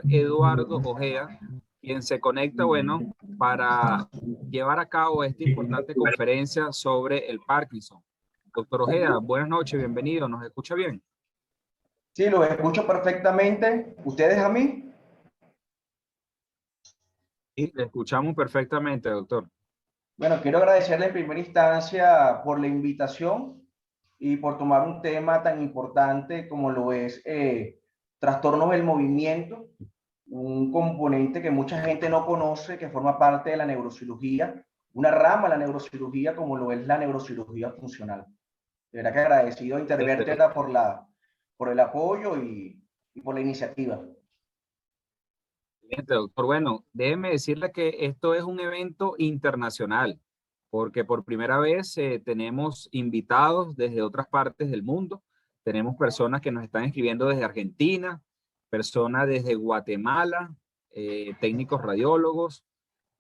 Eduardo Ojeda, quien se conecta, bueno, para llevar a cabo esta importante conferencia sobre el Parkinson. Doctor Ojeda, buenas noches, bienvenido, ¿nos escucha bien? Sí, lo escucho perfectamente. ¿Ustedes a mí? Sí, le escuchamos perfectamente, doctor. Bueno, quiero agradecerle en primera instancia por la invitación y por tomar un tema tan importante como lo es trastornos del movimiento, un componente que mucha gente no conoce, que forma parte de la neurocirugía, una rama de la neurocirugía como lo es la neurocirugía funcional. De verdad que agradecido a Intervértebra por el apoyo y por la iniciativa. Excelente, doctor. Bueno, déjeme decirle que esto es un evento internacional, porque por primera vez tenemos invitados desde otras partes del mundo. Tenemos personas que nos están escribiendo desde Argentina, personas desde Guatemala, técnicos radiólogos,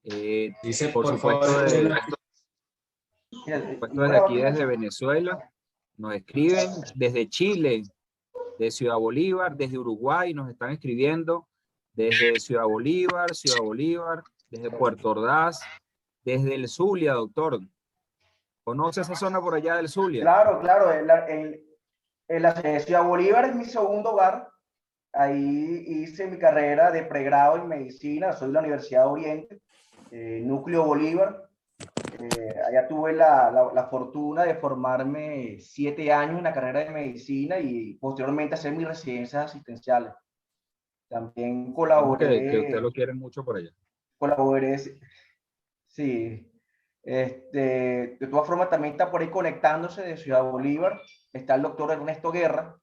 Dice, por por favor, supuesto, Y desde ahora va a aquí, desde comenzar. Venezuela, nos escriben desde Chile, de Ciudad Bolívar, desde Uruguay, nos están escribiendo desde Ciudad Bolívar, desde Puerto Ordaz, desde el Zulia, doctor. ¿Conoce esa zona por allá del Zulia? Claro, claro. En la Ciudad Bolívar es mi segundo hogar. Ahí hice mi carrera de pregrado en medicina. Soy de la Universidad de Oriente, Núcleo Bolívar. Allá tuve la fortuna de formarme 7 años en la carrera de medicina y posteriormente hacer mis residencias asistenciales. También Vemos que usted lo quiere mucho por allá. colaboré, sí. De todas formas, también está por ahí conectándose de Ciudad Bolívar. Está el doctor Ernesto Guerra,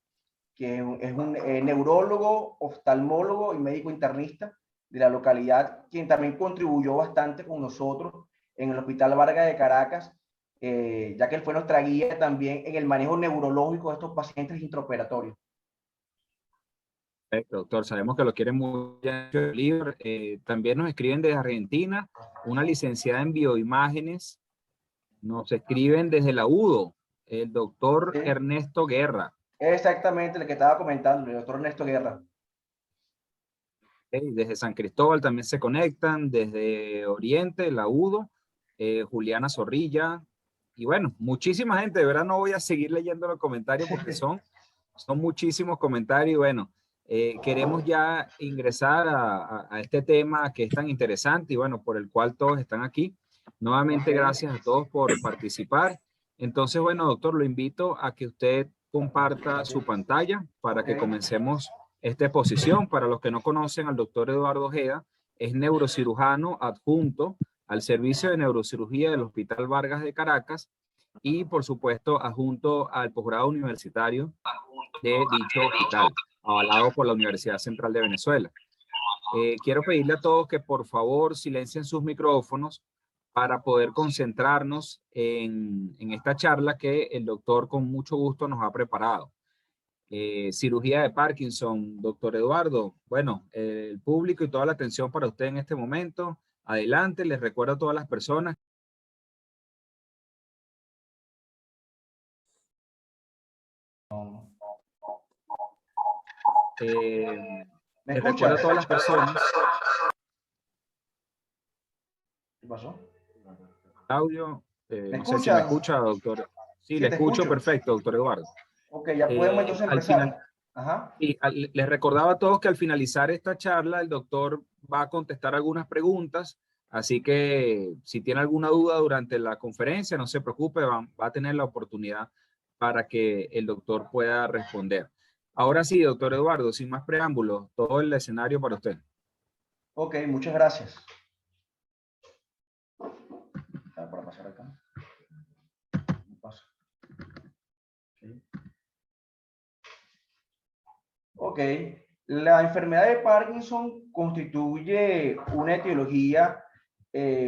que es un neurólogo, oftalmólogo y médico internista de la localidad, quien también contribuyó bastante con nosotros en el Hospital Vargas de Caracas, ya que él fue nuestra guía también en el manejo neurológico de estos pacientes intraoperatorios. Perfecto, doctor. Sabemos que lo quieren mucho. También nos escriben desde Argentina, una licenciada en bioimágenes. Nos escriben desde la UDO, el doctor ¿Sí? Ernesto Guerra. Exactamente lo que estaba comentando, el doctor Ernesto Guerra. Desde San Cristóbal también se conectan, desde Oriente, la UDO, Juliana Zorrilla, y bueno, muchísima gente. De verdad no voy a seguir leyendo los comentarios porque son muchísimos comentarios. Y bueno, queremos ya ingresar a este tema que es tan interesante y bueno, por el cual todos están aquí. Nuevamente, gracias a todos por participar. Entonces, bueno, doctor, lo invito a que usted comparta su pantalla para que comencemos esta exposición. Para los que no conocen al doctor Eduardo Ojeda, es neurocirujano adjunto al Servicio de Neurocirugía del Hospital Vargas de Caracas y, por supuesto, adjunto al posgrado universitario de dicho hospital, avalado por la Universidad Central de Venezuela. Quiero pedirle a todos que por favor silencien sus micrófonos para poder concentrarnos en esta charla que el doctor con mucho gusto nos ha preparado. Cirugía de Parkinson, doctor Eduardo. Bueno, el público y toda la atención para usted en este momento. Adelante, les recuerdo a todas las personas. Les recuerdo a todas las personas. ¿Qué pasó? Audio, ¿Me no sé si me escuchas? escucha, doctor. Sí, Sí, le te escucho escucho. perfecto, doctor Eduardo. Ok, ya podemos entonces Al empezar. final, Ajá. y les recordaba a todos que al finalizar esta charla, el doctor va a contestar algunas preguntas. Así que si tiene alguna duda durante la conferencia, no se preocupe, va a tener la oportunidad para que el doctor pueda responder. Ahora sí, doctor Eduardo, sin más preámbulos, todo el escenario para usted. Ok, muchas gracias. Para pasar acá. Paso. Ok, la enfermedad de Parkinson constituye una etiología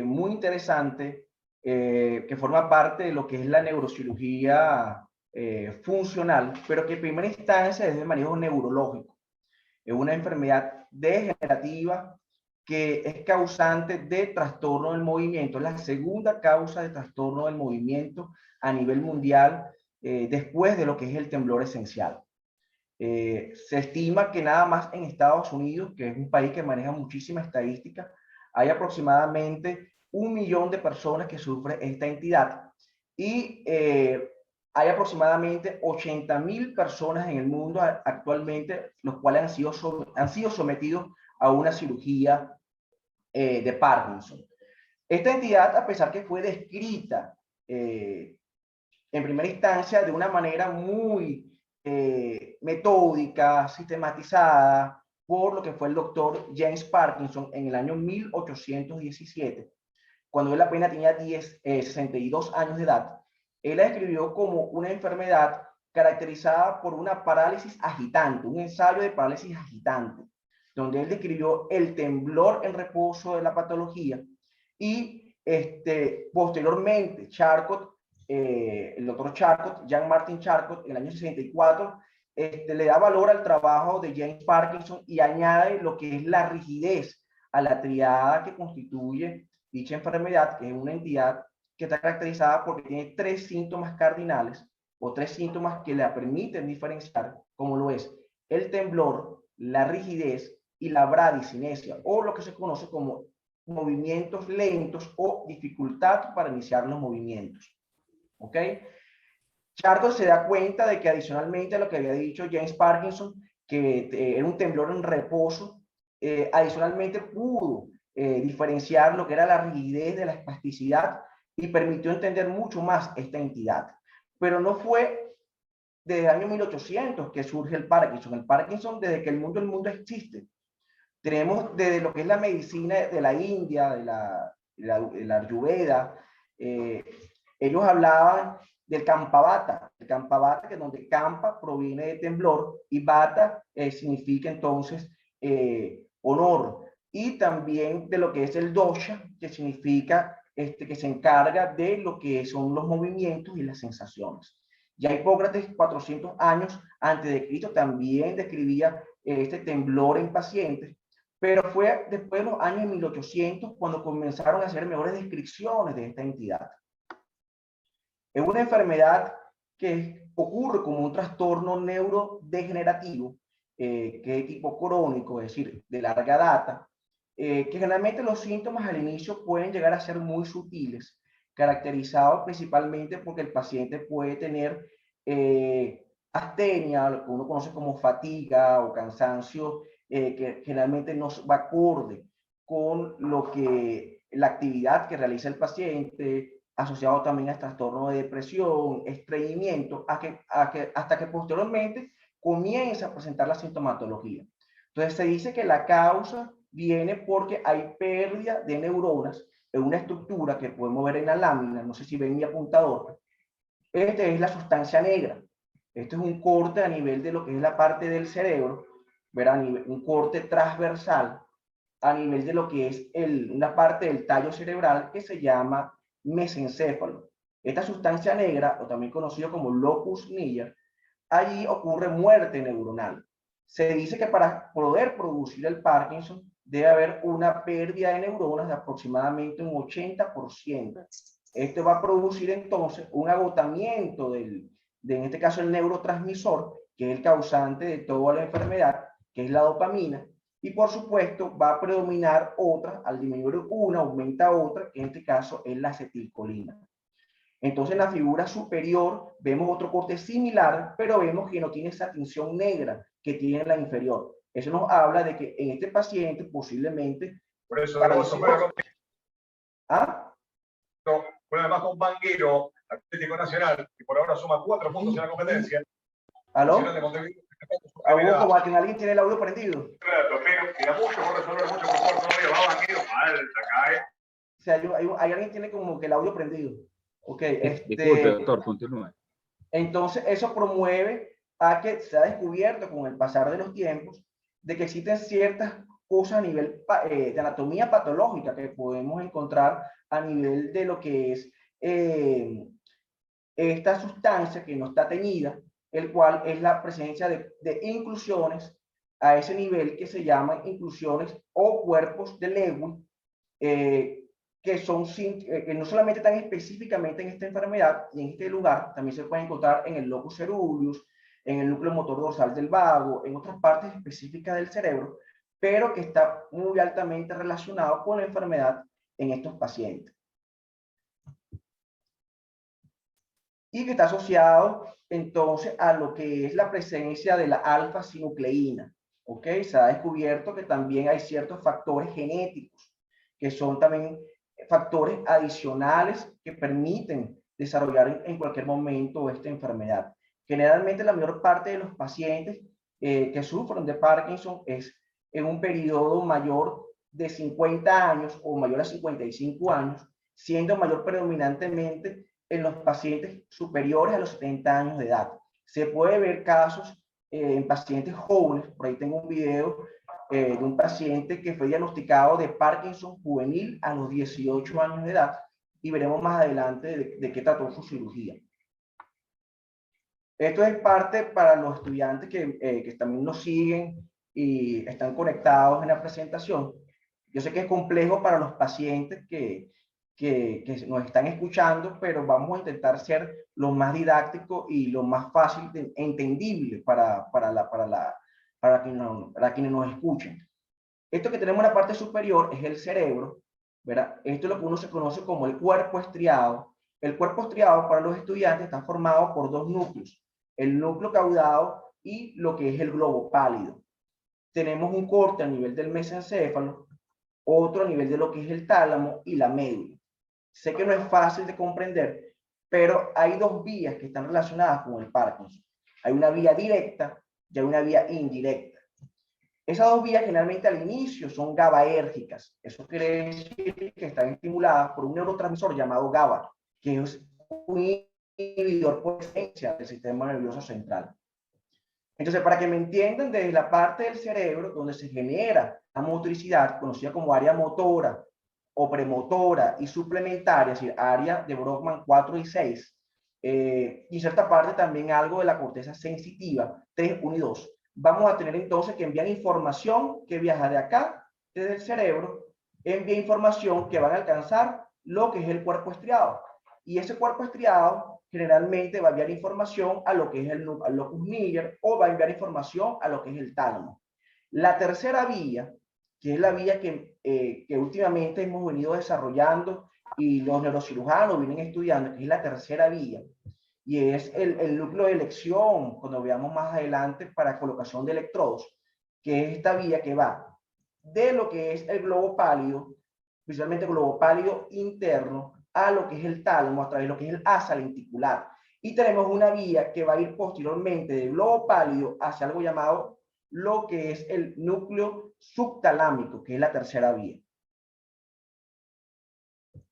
muy interesante que forma parte de lo que es la neurocirugía funcional, pero que en primera instancia es de manejo neurológico. Es una enfermedad degenerativa que es causante de trastorno del movimiento. Es la segunda causa de trastorno del movimiento a nivel mundial después de lo que es el temblor esencial. Se estima que nada más en Estados Unidos, que es un país que maneja muchísima estadística, hay aproximadamente 1 millón de personas que sufren esta entidad y hay aproximadamente 80.000 personas en el mundo actualmente, los cuales han sido sometidos a una cirugía de Parkinson. Esta entidad, a pesar que fue descrita en primera instancia de una manera muy metódica, sistematizada, por lo que fue el doctor James Parkinson en el año 1817, cuando él apenas tenía 62 años de edad. Él la describió como una enfermedad caracterizada por una parálisis agitante, un ensayo de parálisis agitante, donde él describió el temblor en reposo de la patología y posteriormente Charcot, el doctor Charcot, Jean-Martin Charcot, en el año 64, le da valor al trabajo de James Parkinson y añade lo que es la rigidez a la triada que constituye dicha enfermedad, que es una entidad que está caracterizada porque tiene 3 síntomas cardinales o 3 síntomas que la permiten diferenciar, como lo es el temblor, la rigidez y la bradicinesia, o lo que se conoce como movimientos lentos o dificultad para iniciar los movimientos. ¿Ok? Charcot se da cuenta de que adicionalmente a lo que había dicho James Parkinson, que era un temblor en reposo, adicionalmente pudo diferenciar lo que era la rigidez de la espasticidad y permitió entender mucho más esta entidad. Pero no fue desde el año 1800 que surge el Parkinson. El Parkinson, desde que el mundo existe. Tenemos desde lo que es la medicina de la India, de la Ayurveda, ellos hablaban del Kampavata, que donde Kampa proviene de temblor y Vata significa entonces honor, y también de lo que es el dosha, que significa que se encarga de lo que son los movimientos y las sensaciones. Ya Hipócrates, 400 años antes de Cristo, también describía este temblor en pacientes, pero fue después de los años 1800 cuando comenzaron a hacer mejores descripciones de esta entidad. Es una enfermedad que ocurre como un trastorno neurodegenerativo, que es tipo crónico, es decir, de larga data, que generalmente los síntomas al inicio pueden llegar a ser muy sutiles, caracterizados principalmente porque el paciente puede tener astenia, lo que uno conoce como fatiga o cansancio, que generalmente no va acorde con lo que la actividad que realiza el paciente, asociado también a trastorno de depresión, estreñimiento, hasta que posteriormente comienza a presentar la sintomatología. Entonces se dice que la causa viene porque hay pérdida de neuronas en una estructura que podemos ver en la lámina, no sé si ven mi apuntador. Es la sustancia negra. Esto es un corte a nivel de lo que es la parte del cerebro, ¿verdad? Un corte transversal a nivel de lo que es una parte del tallo cerebral que se llama mesencéfalo. Esta sustancia negra, o también conocido como locus niger, allí ocurre muerte neuronal. Se dice que para poder producir el Parkinson debe haber una pérdida de neuronas de aproximadamente un 80%. Esto va a producir entonces un agotamiento en este caso el neurotransmisor, que es el causante de toda la enfermedad, que es la dopamina, y por supuesto va a predominar otra, al disminuir una aumenta otra, que en este caso es la acetilcolina. Entonces en la figura superior vemos otro corte similar, pero vemos que no tiene esa tinción negra que tiene la inferior. Eso nos habla de que en este paciente posiblemente... Por eso ¿Ah? No, bueno, además con Banguero, Atlético Nacional, que por ahora suma 4 puntos en la competencia. ¿Aló? ¿Alguien tiene el audio prendido? Claro, pero queda mucho por resolver, mucho por jugar todavía. Va Banguero, falta, cae. O sea, hay alguien tiene como que el audio prendido. Ok, disculpe, doctor, continúe. Entonces, eso promueve a que se ha descubierto con el pasar de los tiempos de que existen ciertas cosas a nivel de anatomía patológica que podemos encontrar a nivel de lo que es esta sustancia que no está teñida, el cual es la presencia de inclusiones a ese nivel que se llaman inclusiones o cuerpos de Lewy, que son que no solamente están específicamente en esta enfermedad y en este lugar, también se pueden encontrar en el locus ceruleus, en el núcleo motor dorsal del vago, en otras partes específicas del cerebro, pero que está muy altamente relacionado con la enfermedad en estos pacientes. Y que está asociado entonces a lo que es la presencia de la alfa-sinucleína. ¿Ok? Se ha descubierto que también hay ciertos factores genéticos que son también factores adicionales que permiten desarrollar en cualquier momento esta enfermedad. Generalmente la mayor parte de los pacientes que sufren de Parkinson es en un periodo mayor de 50 años o mayor a 55 años, siendo mayor predominantemente en los pacientes superiores a los 70 años de edad. Se puede ver casos en pacientes jóvenes. Por ahí tengo un video de un paciente que fue diagnosticado de Parkinson juvenil a los 18 años de edad, y veremos más adelante de qué trató su cirugía. Esto es parte para los estudiantes que también nos siguen y están conectados en la presentación. Yo sé que es complejo para los pacientes que nos están escuchando, pero vamos a intentar ser lo más didáctico y lo más fácil entendible para quienes nos escuchen. Esto que tenemos en la parte superior es el cerebro, ¿verdad? Esto es lo que uno se conoce como el cuerpo estriado. El cuerpo estriado para los estudiantes está formado por dos núcleos, el núcleo caudado y lo que es el globo pálido. Tenemos un corte a nivel del mesencéfalo, otro a nivel de lo que es el tálamo y la médula. Sé que no es fácil de comprender, pero hay dos vías que están relacionadas con el Parkinson. Hay una vía directa y hay una vía indirecta. Esas dos vías generalmente al inicio son GABAérgicas. Eso quiere decir que están estimuladas por un neurotransmisor llamado GABA, que es un inhibidor por esencia del sistema nervioso central. Entonces, para que me entiendan, desde la parte del cerebro donde se genera la motricidad, conocida como área motora o premotora y suplementaria, es decir, área de Brockman 4 y 6, y cierta parte también algo de la corteza sensitiva 3, 1 y 2. Vamos a tener entonces que enviar información que viaja de acá, desde el cerebro, envía información que van a alcanzar lo que es el cuerpo estriado. Y ese cuerpo estriado generalmente va a enviar información a lo que es el locus Miller, o va a enviar información a lo que es el tálamo. La tercera vía, que es la vía que últimamente hemos venido desarrollando y los neurocirujanos vienen estudiando, que es la tercera vía, y es el núcleo de elección, cuando veamos más adelante, para colocación de electrodos, que es esta vía que va de lo que es el globo pálido, principalmente el globo pálido interno, a lo que es el tálamo, a través de lo que es el asa lenticular. Y tenemos una vía que va a ir posteriormente del globo pálido hacia algo llamado lo que es el núcleo subtalámico, que es la tercera vía.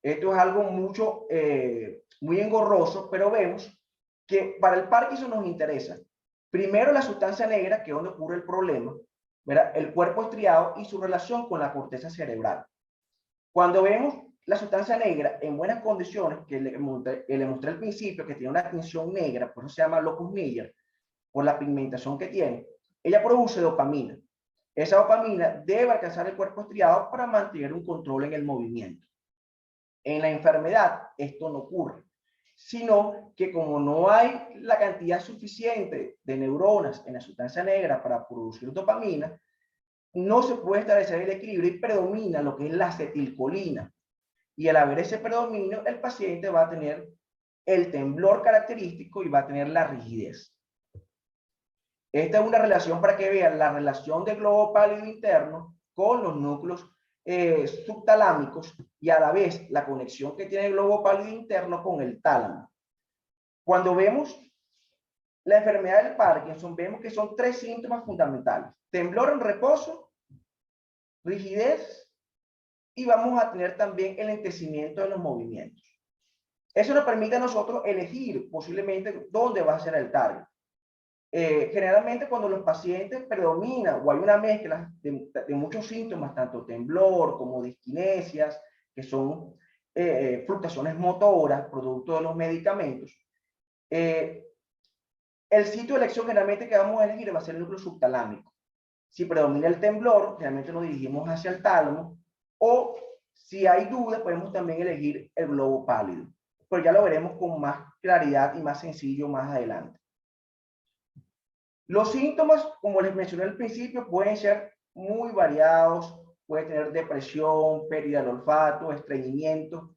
Esto es algo muy engorroso, pero vemos que para el Parkinson nos interesa primero la sustancia negra, que es donde ocurre el problema, ¿verdad? El cuerpo estriado y su relación con la corteza cerebral. Cuando vemos la sustancia negra en buenas condiciones, que le mostré al principio, que tiene una tinción negra, por eso se llama locus Miller, por la pigmentación que tiene, ella produce dopamina. Esa dopamina debe alcanzar el cuerpo estriado para mantener un control en el movimiento. En la enfermedad esto no ocurre, sino que como no hay la cantidad suficiente de neuronas en la sustancia negra para producir dopamina, no se puede establecer el equilibrio y predomina lo que es la acetilcolina. Y al haber ese predominio, el paciente va a tener el temblor característico y va a tener la rigidez. Esta es una relación para que vean la relación del globo pálido interno con los núcleos subtalámicos, y a la vez la conexión que tiene el globo pálido interno con el tálamo. Cuando vemos la enfermedad del Parkinson, vemos que son tres síntomas fundamentales: temblor en reposo, rigidez, y vamos a tener también el enlentecimiento de los movimientos. Eso nos permite a nosotros elegir posiblemente dónde va a ser el target. Generalmente cuando los pacientes predominan o hay una mezcla de muchos síntomas, tanto temblor como disquinesias, que son fluctuaciones motoras, producto de los medicamentos, el sitio de elección generalmente que vamos a elegir va a ser el núcleo subtalámico. Si predomina el temblor, generalmente nos dirigimos hacia el tálamo, o si hay dudas, podemos también elegir el globo pálido. Pero ya lo veremos con más claridad y más sencillo más adelante. Los síntomas, como les mencioné al principio, pueden ser muy variados. Puede tener depresión, pérdida del olfato, estreñimiento,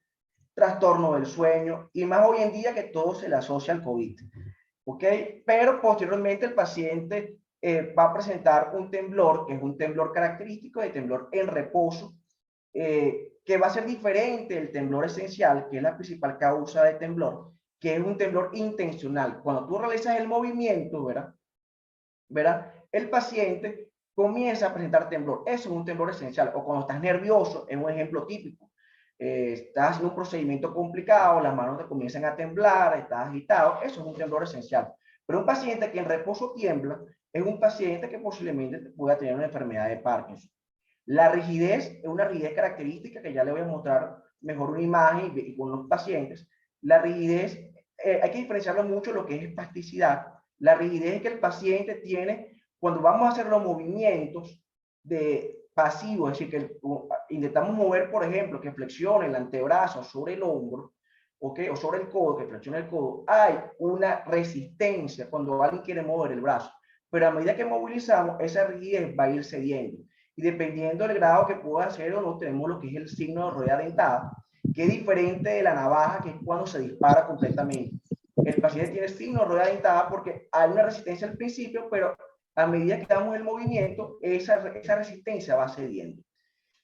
trastorno del sueño, y más hoy en día que todo se le asocia al COVID. ¿Ok? Pero posteriormente el paciente va a presentar un temblor, que es un temblor característico de temblor en reposo, que va a ser diferente del temblor esencial, que es la principal causa de temblor, que es un temblor intencional. Cuando tú realizas el movimiento, ¿verdad? El paciente comienza a presentar temblor. Eso es un temblor esencial. O cuando estás nervioso, es un ejemplo típico. Estás haciendo un procedimiento complicado, las manos te comienzan a temblar, estás agitado, eso es un temblor esencial. Pero un paciente que en reposo tiembla es un paciente que posiblemente pueda tener una enfermedad de Parkinson. La rigidez es una rigidez característica que ya le voy a mostrar mejor una imagen y con los pacientes. La rigidez, hay que diferenciarlo mucho lo que es espasticidad. La rigidez es que el paciente tiene cuando vamos a hacer los movimientos de pasivo, es decir, que intentamos mover, por ejemplo, que flexione el antebrazo sobre el hombro, ¿okay? O sobre el codo, que flexione el codo, hay una resistencia cuando alguien quiere mover el brazo, pero a medida que movilizamos, esa rigidez va a ir cediendo. Y dependiendo del grado que pueda hacer o no, tenemos lo que es el signo de rueda dentada, que es diferente de la navaja, que es cuando se dispara completamente. El paciente tiene signo de rueda dentada porque hay una resistencia al principio, pero a medida que damos el movimiento, esa resistencia va cediendo.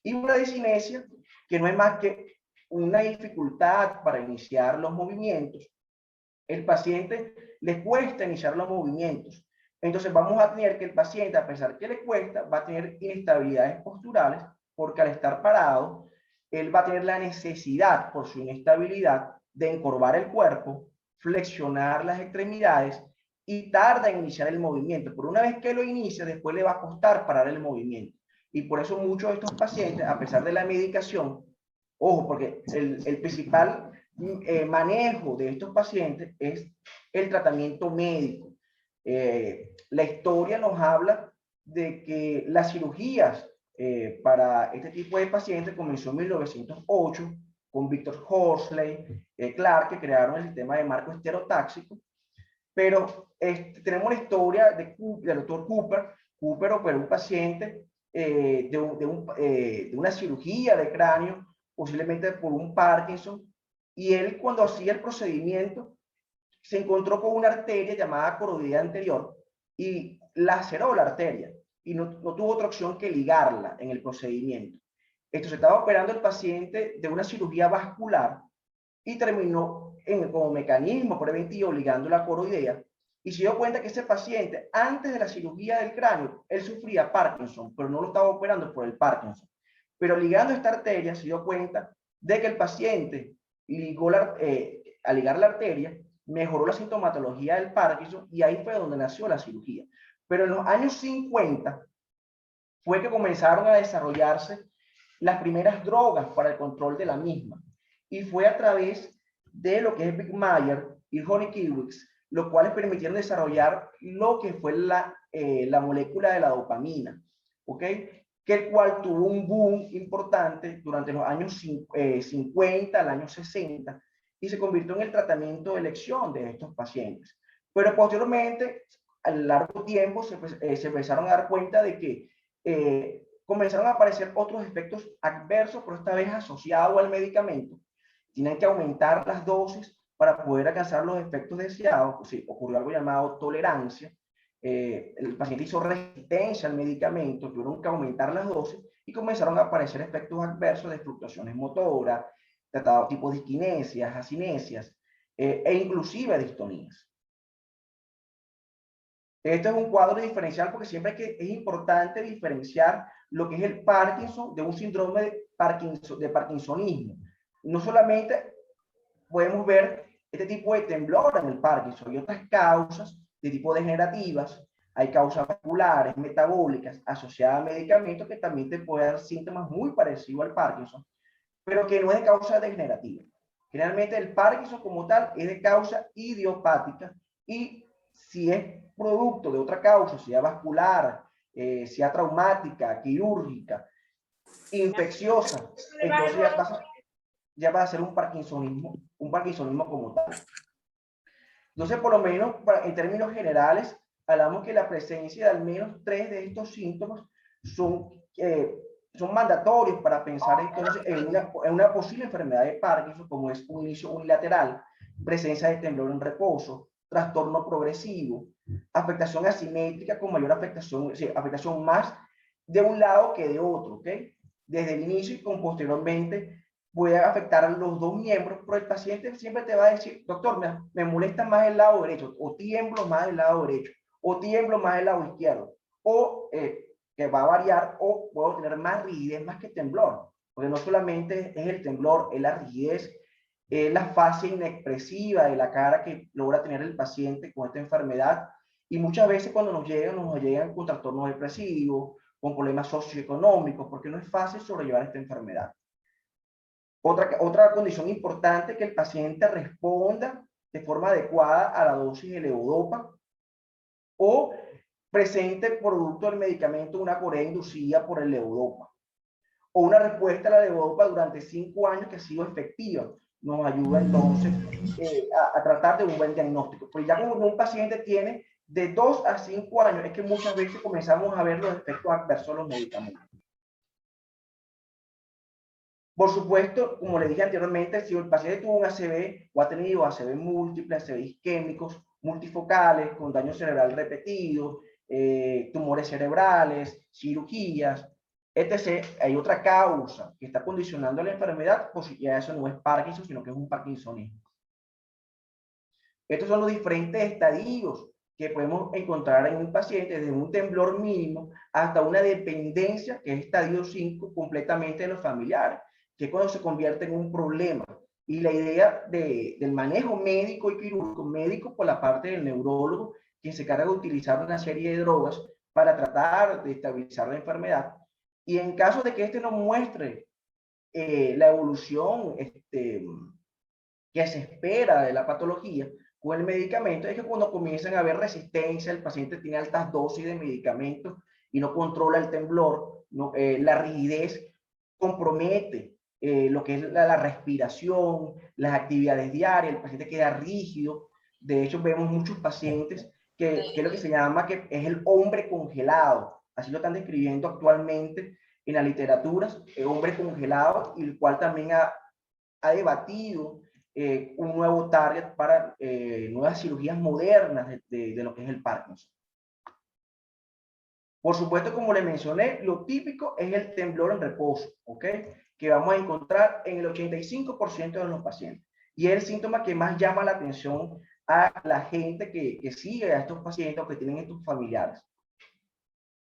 Y una disinesia, que no es más que una dificultad para iniciar los movimientos. El paciente le cuesta iniciar los movimientos. Entonces vamos a tener que el paciente, a pesar que le cuesta, va a tener inestabilidades posturales, porque al estar parado, él va a tener la necesidad, por su inestabilidad, de encorvar el cuerpo, flexionar las extremidades y tarda en iniciar el movimiento. Pero una vez que lo inicia, después le va a costar parar el movimiento. Y por eso muchos de estos pacientes, a pesar de la medicación, ojo, porque el principal manejo de estos pacientes es el tratamiento médico. La historia nos habla de que las cirugías para este tipo de pacientes comenzó en 1908 con Victor Horsley, Clark, que crearon el sistema de marco estereotáxico. Pero tenemos la historia del doctor Cooper. Cooper operó un paciente de una cirugía de cráneo, posiblemente por un Parkinson, y él cuando hacía el procedimiento se encontró con una arteria llamada coroidea anterior y laceró la arteria y no tuvo otra opción que ligarla en el procedimiento. Esto se estaba operando el paciente de una cirugía vascular y terminó como mecanismo preventivo ligando la coroidea y se dio cuenta que ese paciente antes de la cirugía del cráneo, él sufría Parkinson, pero no lo estaba operando por el Parkinson. Pero ligando esta arteria se dio cuenta de que el paciente ligó al ligar la arteria mejoró la sintomatología del Parkinson y ahí fue donde nació la cirugía. Pero en los años 50 fue que comenzaron a desarrollarse las primeras drogas para el control de la misma. Y fue a través de lo que es Big Mayer y Honey Kiwix, los cuales permitieron desarrollar lo que fue la molécula de la dopamina, ¿ok? Que el cual tuvo un boom importante durante los años 50 al año 60 y se convirtió en el tratamiento de elección de estos pacientes. Pero posteriormente, a largo tiempo, se empezaron a dar cuenta de que comenzaron a aparecer otros efectos adversos, pero esta vez asociados al medicamento. Tienen que aumentar las dosis para poder alcanzar los efectos deseados. Pues sí, ocurrió algo llamado tolerancia. El paciente hizo resistencia al medicamento, tuvieron que aumentar las dosis y comenzaron a aparecer efectos adversos de fluctuaciones motoras, tratado tipo disquinesias, acinesias e inclusive distonías. Esto es un cuadro diferencial porque siempre es importante diferenciar lo que es el Parkinson de un síndrome de parkinsonismo. No solamente podemos ver este tipo de temblor en el Parkinson, hay otras causas de tipo degenerativas, hay causas vasculares, metabólicas, asociadas a medicamentos que también te pueden dar síntomas muy parecidos al Parkinson, pero que no es de causa degenerativa. Generalmente el Parkinson como tal es de causa idiopática y si es producto de otra causa, sea vascular, sea traumática, quirúrgica, infecciosa, entonces ya va a ser un parkinsonismo como tal. Entonces, por lo menos, en términos generales, hablamos que la presencia de al menos 3 de estos síntomas son mandatorios para pensar entonces en una posible enfermedad de Parkinson, como es un inicio unilateral, presencia de temblor en reposo, trastorno progresivo, afectación asimétrica con mayor afectación, afectación más de un lado que de otro, ¿ok? Desde el inicio y con posteriormente puede afectar a los dos miembros, pero el paciente siempre te va a decir, doctor, me molesta más el lado derecho, o tiemblo más el lado derecho, o tiemblo más el lado izquierdo, o que va a variar, o puedo tener más rigidez más que temblor, porque no solamente es el temblor, es la rigidez, es la fase inexpresiva de la cara que logra tener el paciente con esta enfermedad, y muchas veces cuando nos llegan con trastornos depresivos, con problemas socioeconómicos, porque no es fácil sobrellevar esta enfermedad. Otra condición importante es que el paciente responda de forma adecuada a la dosis de levodopa o presente producto del medicamento una corea inducida por el levodopa o una respuesta a la levodopa durante 5 años que ha sido efectiva. Nos ayuda entonces a tratar de un buen diagnóstico. Porque ya cuando un paciente tiene de 2 a 5 años es que muchas veces comenzamos a ver los efectos adversos de los medicamentos. Por supuesto, como le dije anteriormente, si el paciente tuvo un ACV o ha tenido ACV múltiples, ACV isquémicos, multifocales, con daño cerebral repetido, tumores cerebrales, cirugías, etc., hay otra causa que está condicionando la enfermedad, pues ya eso no es Parkinson, sino que es un parkinsonismo. Estos son los diferentes estadios que podemos encontrar en un paciente, desde un temblor mínimo hasta una dependencia, que es estadio 5, completamente de los familiares, que es cuando se convierte en un problema. Y la idea del manejo médico y quirúrgico, médico por la parte del neurólogo, quien se encarga de utilizar una serie de drogas para tratar de estabilizar la enfermedad. Y en caso de que este no muestre la evolución que se espera de la patología con el medicamento, es que cuando comienzan a haber resistencia, el paciente tiene altas dosis de medicamentos y no controla el temblor, la rigidez compromete lo que es la respiración, las actividades diarias, el paciente queda rígido. De hecho, vemos muchos pacientes que es lo que se llama que es el hombre congelado, así lo están describiendo actualmente en las literaturas, el hombre congelado, y el cual también ha debatido un nuevo target para nuevas cirugías modernas de lo que es el Parkinson. Por supuesto, como le mencioné, lo típico es el temblor en reposo, ¿ok? Que vamos a encontrar en el 85% de los pacientes. Y es el síntoma que más llama la atención a la gente que sigue a estos pacientes o que tienen estos familiares.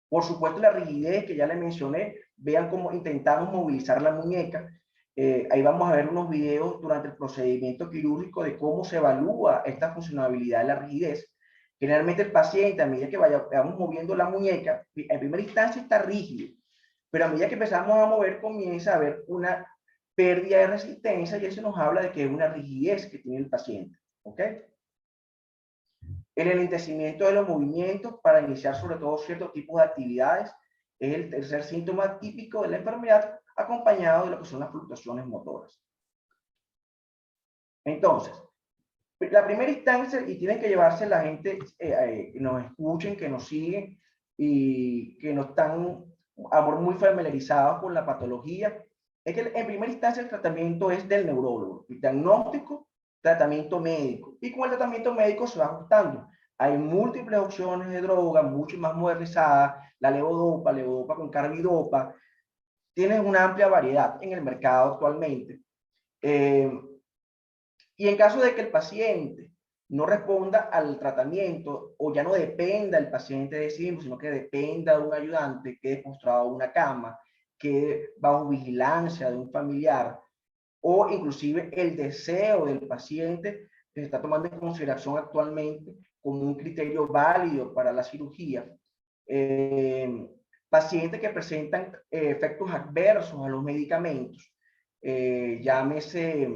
Por supuesto, la rigidez que ya le mencioné, vean cómo intentamos movilizar la muñeca. Ahí vamos a ver unos videos durante el procedimiento quirúrgico de cómo se evalúa esta funcionabilidad de la rigidez. Generalmente el paciente, a medida que vamos moviendo la muñeca, en primera instancia está rígido, pero a medida que empezamos a mover comienza a haber una pérdida de resistencia y eso nos habla de que es una rigidez que tiene el paciente, ¿ok? El enlentecimiento de los movimientos para iniciar sobre todo ciertos tipos de actividades es el tercer síntoma típico de la enfermedad, acompañado de lo que son las fluctuaciones motoras. Entonces, la primera instancia, y tienen que llevarse la gente que nos escuchen, que nos siguen y que no están muy familiarizados con la patología, es que en primera instancia el tratamiento es del neurólogo, el diagnóstico, tratamiento médico, y con el tratamiento médico se va ajustando. Hay múltiples opciones de droga, mucho más modernizadas, la levodopa con carbidopa, tienes una amplia variedad en el mercado actualmente. Y en caso de que el paciente no responda al tratamiento o ya no dependa el paciente de sí mismo, sino que dependa de un ayudante, quede postrado en una cama, quede bajo vigilancia de un familiar, o inclusive el deseo del paciente que se está tomando en consideración actualmente como un criterio válido para la cirugía. Pacientes que presentan efectos adversos a los medicamentos, llámese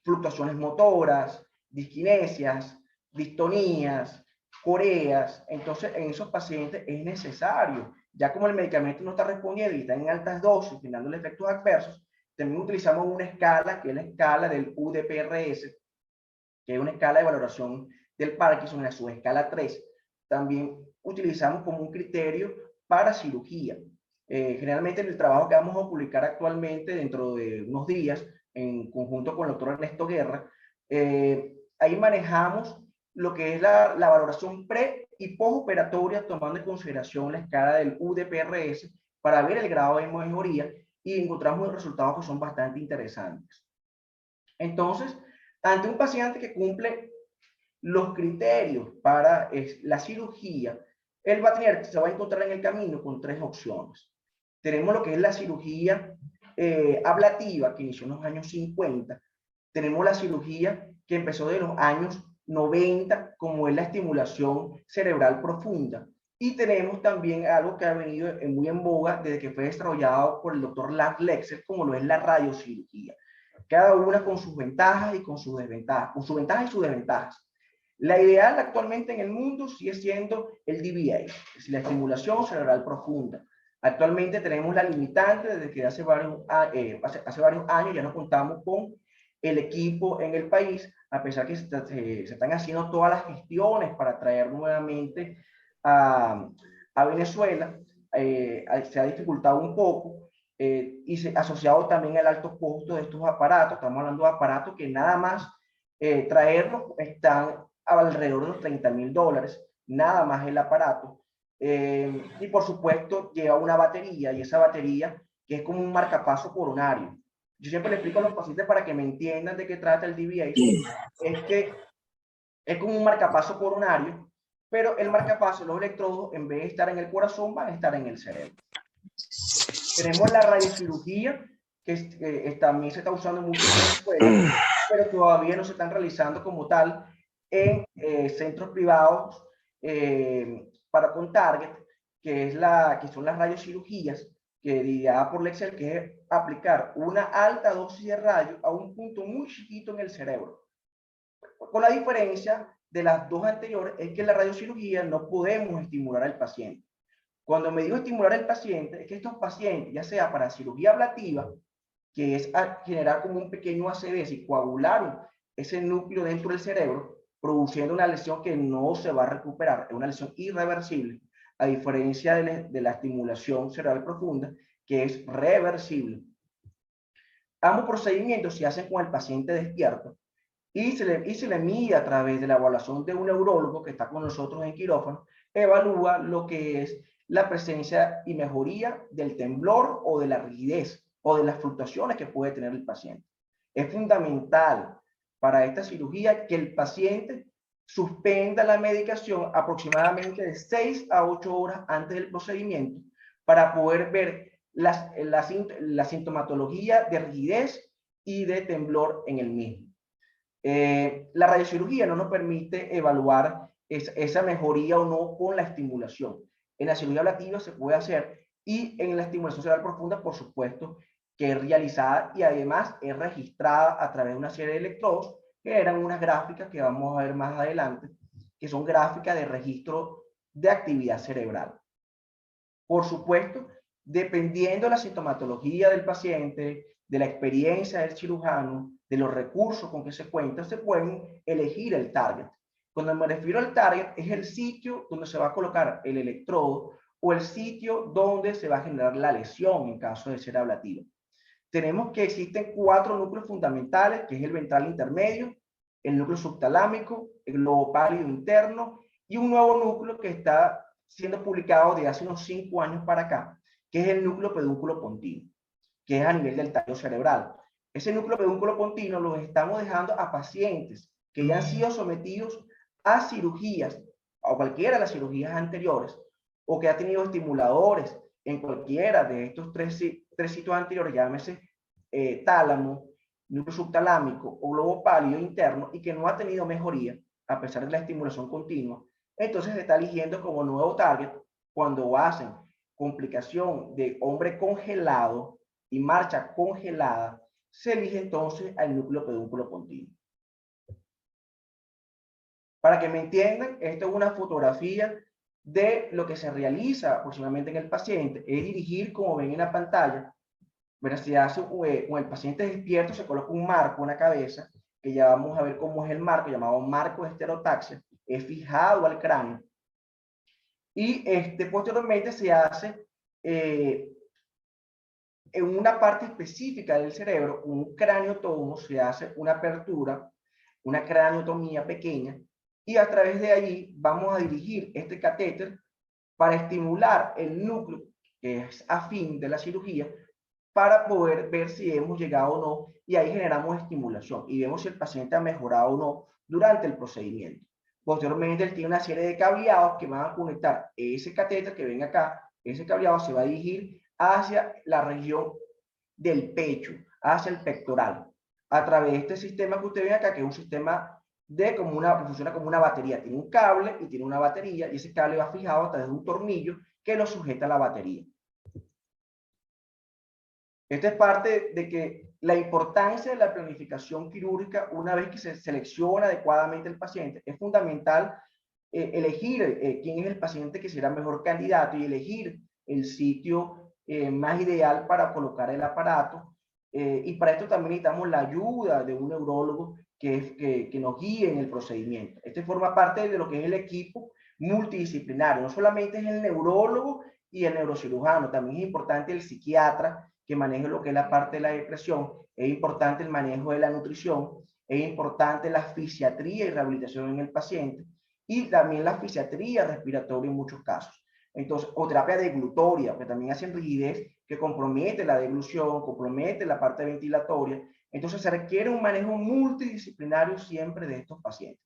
fluctuaciones motoras, disquinesias, distonías, coreas. Entonces, en esos pacientes es necesario, ya como el medicamento no está respondiendo y está en altas dosis, dándole efectos adversos, también utilizamos una escala, que es la escala del UDPRS, que es una escala de valoración del Parkinson, en la subescala 3, también utilizamos como un criterio para cirugía. Generalmente en el trabajo que vamos a publicar actualmente, dentro de unos días, en conjunto con el doctor Ernesto Guerra, ahí manejamos lo que es la valoración pre y postoperatoria, tomando en consideración la escala del UDPRS para ver el grado de mejoría, y encontramos resultados que son bastante interesantes. Entonces, ante un paciente que cumple los criterios para la cirugía, él se va a encontrar en el camino con 3 opciones. Tenemos lo que es la cirugía ablativa, que inició en los años 50. Tenemos la cirugía que empezó de los años 90, como es la estimulación cerebral profunda. Y tenemos también algo que ha venido muy en boga desde que fue desarrollado por el doctor Lars Lexer, como lo es la radiocirugía. Cada una con sus ventajas y con sus desventajas, con sus ventajas y sus desventajas. La ideal actualmente en el mundo sigue siendo el DBA, es decir, la estimulación cerebral profunda. Actualmente tenemos la limitante desde que hace varios años ya no contamos con el equipo en el país, a pesar que se están haciendo todas las gestiones para traer nuevamente a Venezuela. Se ha dificultado un poco, y asociado también al alto costo de estos aparatos. Estamos hablando de aparatos que nada más traerlos están alrededor de los $30.000, nada más el aparato. Y por supuesto lleva una batería, y esa batería que es como un marcapaso coronario. Yo siempre le explico a los pacientes, para que me entiendan de qué trata el DBA, es que es como un marcapaso coronario, pero el marcapaso, los electrodos, en vez de estar en el corazón, van a estar en el cerebro. Tenemos la radiocirugía, que también se está usando mucho en la escuela, pero todavía no se están realizando como tal en centros privados para con target, que son las radiocirugías, que dirigida por Lexer, que es aplicar una alta dosis de radio a un punto muy chiquito en el cerebro. Con la diferencia de las dos anteriores, es que en la radiocirugía no podemos estimular al paciente. Cuando me digo estimular al paciente, es que estos pacientes, ya sea para cirugía ablativa, que es generar como un pequeño ACV y coagular ese núcleo dentro del cerebro, produciendo una lesión que no se va a recuperar, es una lesión irreversible, a diferencia de la estimulación cerebral profunda, que es reversible. Ambos procedimientos se hacen con el paciente despierto, y se le mide a través de la evaluación de un neurólogo que está con nosotros en quirófano. Evalúa lo que es la presencia y mejoría del temblor o de la rigidez o de las fluctuaciones que puede tener el paciente. Es fundamental para esta cirugía que el paciente suspenda la medicación aproximadamente de 6 a 8 horas antes del procedimiento, para poder ver la sintomatología de rigidez y de temblor en el mismo. La radiocirugía no nos permite evaluar esa mejoría o no con la estimulación. En la cirugía ablativa se puede hacer, y en la estimulación cerebral profunda, por supuesto, que es realizada y además es registrada a través de una serie de electrodos, que eran unas gráficas que vamos a ver más adelante, que son gráficas de registro de actividad cerebral. Por supuesto, dependiendo de la sintomatología del paciente, de la experiencia del cirujano, de los recursos con que se cuenta, se pueden elegir el target. Cuando me refiero al target, es el sitio donde se va a colocar el electrodo, o el sitio donde se va a generar la lesión en caso de ser ablativo. Tenemos que existen 4 núcleos fundamentales, que es el ventral intermedio, el núcleo subtalámico, el globo pálido interno, y un nuevo núcleo que está siendo publicado de hace unos 5 años para acá, que es el núcleo pedúnculo pontino, que es a nivel del tallo cerebral. Ese núcleo pedúnculo pontino lo estamos dejando a pacientes que ya han sido sometidos a cirugías, o cualquiera de las cirugías anteriores, o que ha tenido estimuladores en cualquiera de estos tres sitios anteriores, llámese tálamo, núcleo subtalámico o globo pálido interno, y que no ha tenido mejoría a pesar de la estimulación continua. Entonces se está eligiendo como nuevo target cuando hacen complicación de hombre congelado y marcha congelada. Se elige entonces al núcleo pedúnculo pontino. Para que me entiendan, esto es una fotografía de lo que se realiza aproximadamente en el paciente. Es dirigir, como ven en la pantalla, pero si hace con el paciente despierto, se coloca un marco en la cabeza, que ya vamos a ver cómo es el marco, llamado marco de estereotaxia, es fijado al cráneo y posteriormente se hace en una parte específica del cerebro, un craneotomo, se hace una apertura, una craniotomía pequeña, y a través de allí vamos a dirigir este catéter para estimular el núcleo que es afín de la cirugía para poder ver si hemos llegado o no, y ahí generamos estimulación y vemos si el paciente ha mejorado o no durante el procedimiento. Posteriormente, él tiene una serie de cableados que van a conectar ese catéter que ven acá, ese cableado se va a dirigir hacia la región del pecho, hacia el pectoral, a través de este sistema que usted ve acá, que es un sistema que funciona como una batería. Tiene un cable y tiene una batería, y ese cable va fijado a través de un tornillo que lo sujeta a la batería. Esto es parte de que la importancia de la planificación quirúrgica, una vez que se selecciona adecuadamente el paciente, es fundamental elegir quién es el paciente que será mejor candidato y elegir el sitio más ideal para colocar el aparato. Y para esto también necesitamos la ayuda de un neurólogo que nos guíe en el procedimiento. Este forma parte de lo que es el equipo multidisciplinario. No solamente es el neurólogo y el neurocirujano, también es importante el psiquiatra que maneje lo que es la parte de la depresión, es importante el manejo de la nutrición, es importante la fisiatría y rehabilitación en el paciente, y también la fisiatría respiratoria en muchos casos. Entonces, o terapia deglutoria, que también hacen rigidez que compromete la deglución, compromete la parte ventilatoria. Entonces, se requiere un manejo multidisciplinario siempre de estos pacientes.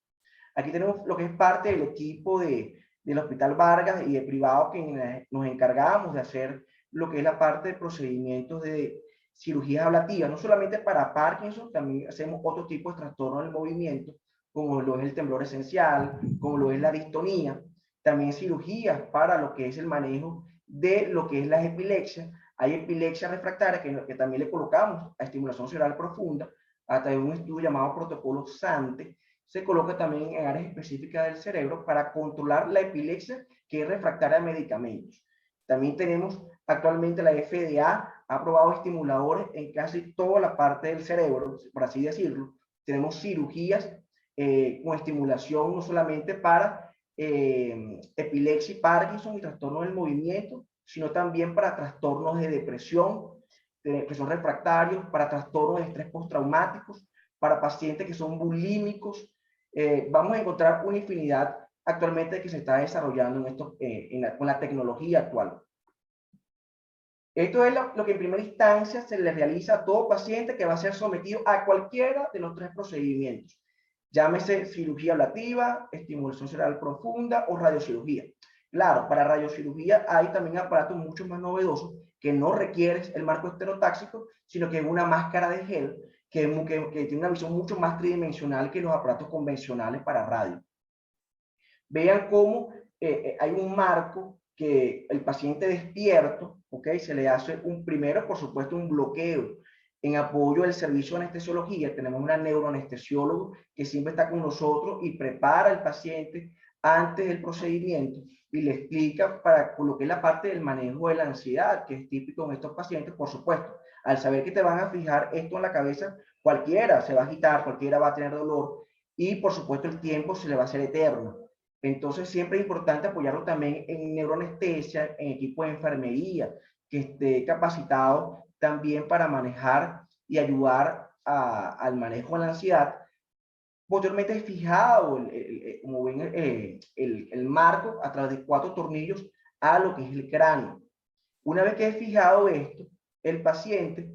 Aquí tenemos lo que es parte del equipo del Hospital Vargas y de privado que nos encargamos de hacer lo que es la parte de procedimientos de cirugías ablativas, no solamente para Parkinson, también hacemos otro tipo de trastorno del movimiento, como lo es el temblor esencial, como lo es la distonía, también cirugías para lo que es el manejo de lo que es la epilepsia. Hay epilepsia refractaria que también le colocamos a estimulación cerebral profunda a través de un estudio llamado protocolo SANTE. Se coloca también en áreas específicas del cerebro para controlar la epilepsia que es refractaria a medicamentos. También tenemos actualmente la FDA ha aprobado estimuladores en casi toda la parte del cerebro, por así decirlo. Tenemos cirugías con estimulación no solamente para epilepsia y Parkinson y trastornos del movimiento, sino también para trastornos de depresión, que son refractarios, para trastornos de estrés postraumáticos, para pacientes que son bulímicos. Vamos a encontrar una infinidad actualmente que se está desarrollando con la tecnología actual. Esto es lo que en primera instancia se le realiza a todo paciente que va a ser sometido a cualquiera de los 3 procedimientos. Llámese cirugía ablativa, estimulación cerebral profunda o radiocirugía. Claro, para radiocirugía hay también aparatos mucho más novedosos que no requieren el marco estereotáxico, sino que es una máscara de gel que tiene una visión mucho más tridimensional que los aparatos convencionales para radio. Vean cómo hay un marco que el paciente despierto, ¿ok? Se le hace primero, por supuesto, un bloqueo. En apoyo del servicio de anestesiología, tenemos una neuroanestesiólogo que siempre está con nosotros y prepara al paciente antes del procedimiento y le explica para lo que es la parte del manejo de la ansiedad, que es típico en estos pacientes, por supuesto. Al saber que te van a fijar esto en la cabeza, cualquiera se va a agitar, cualquiera va a tener dolor y, por supuesto, el tiempo se le va a hacer eterno. Entonces, siempre es importante apoyarlo también en neuroanestesia, en equipo de enfermería, que esté capacitado también para manejar y ayudar al manejo de la ansiedad. Posteriormente es fijado, como ven, el marco a través de 4 tornillos a lo que es el cráneo. Una vez que es fijado esto, el paciente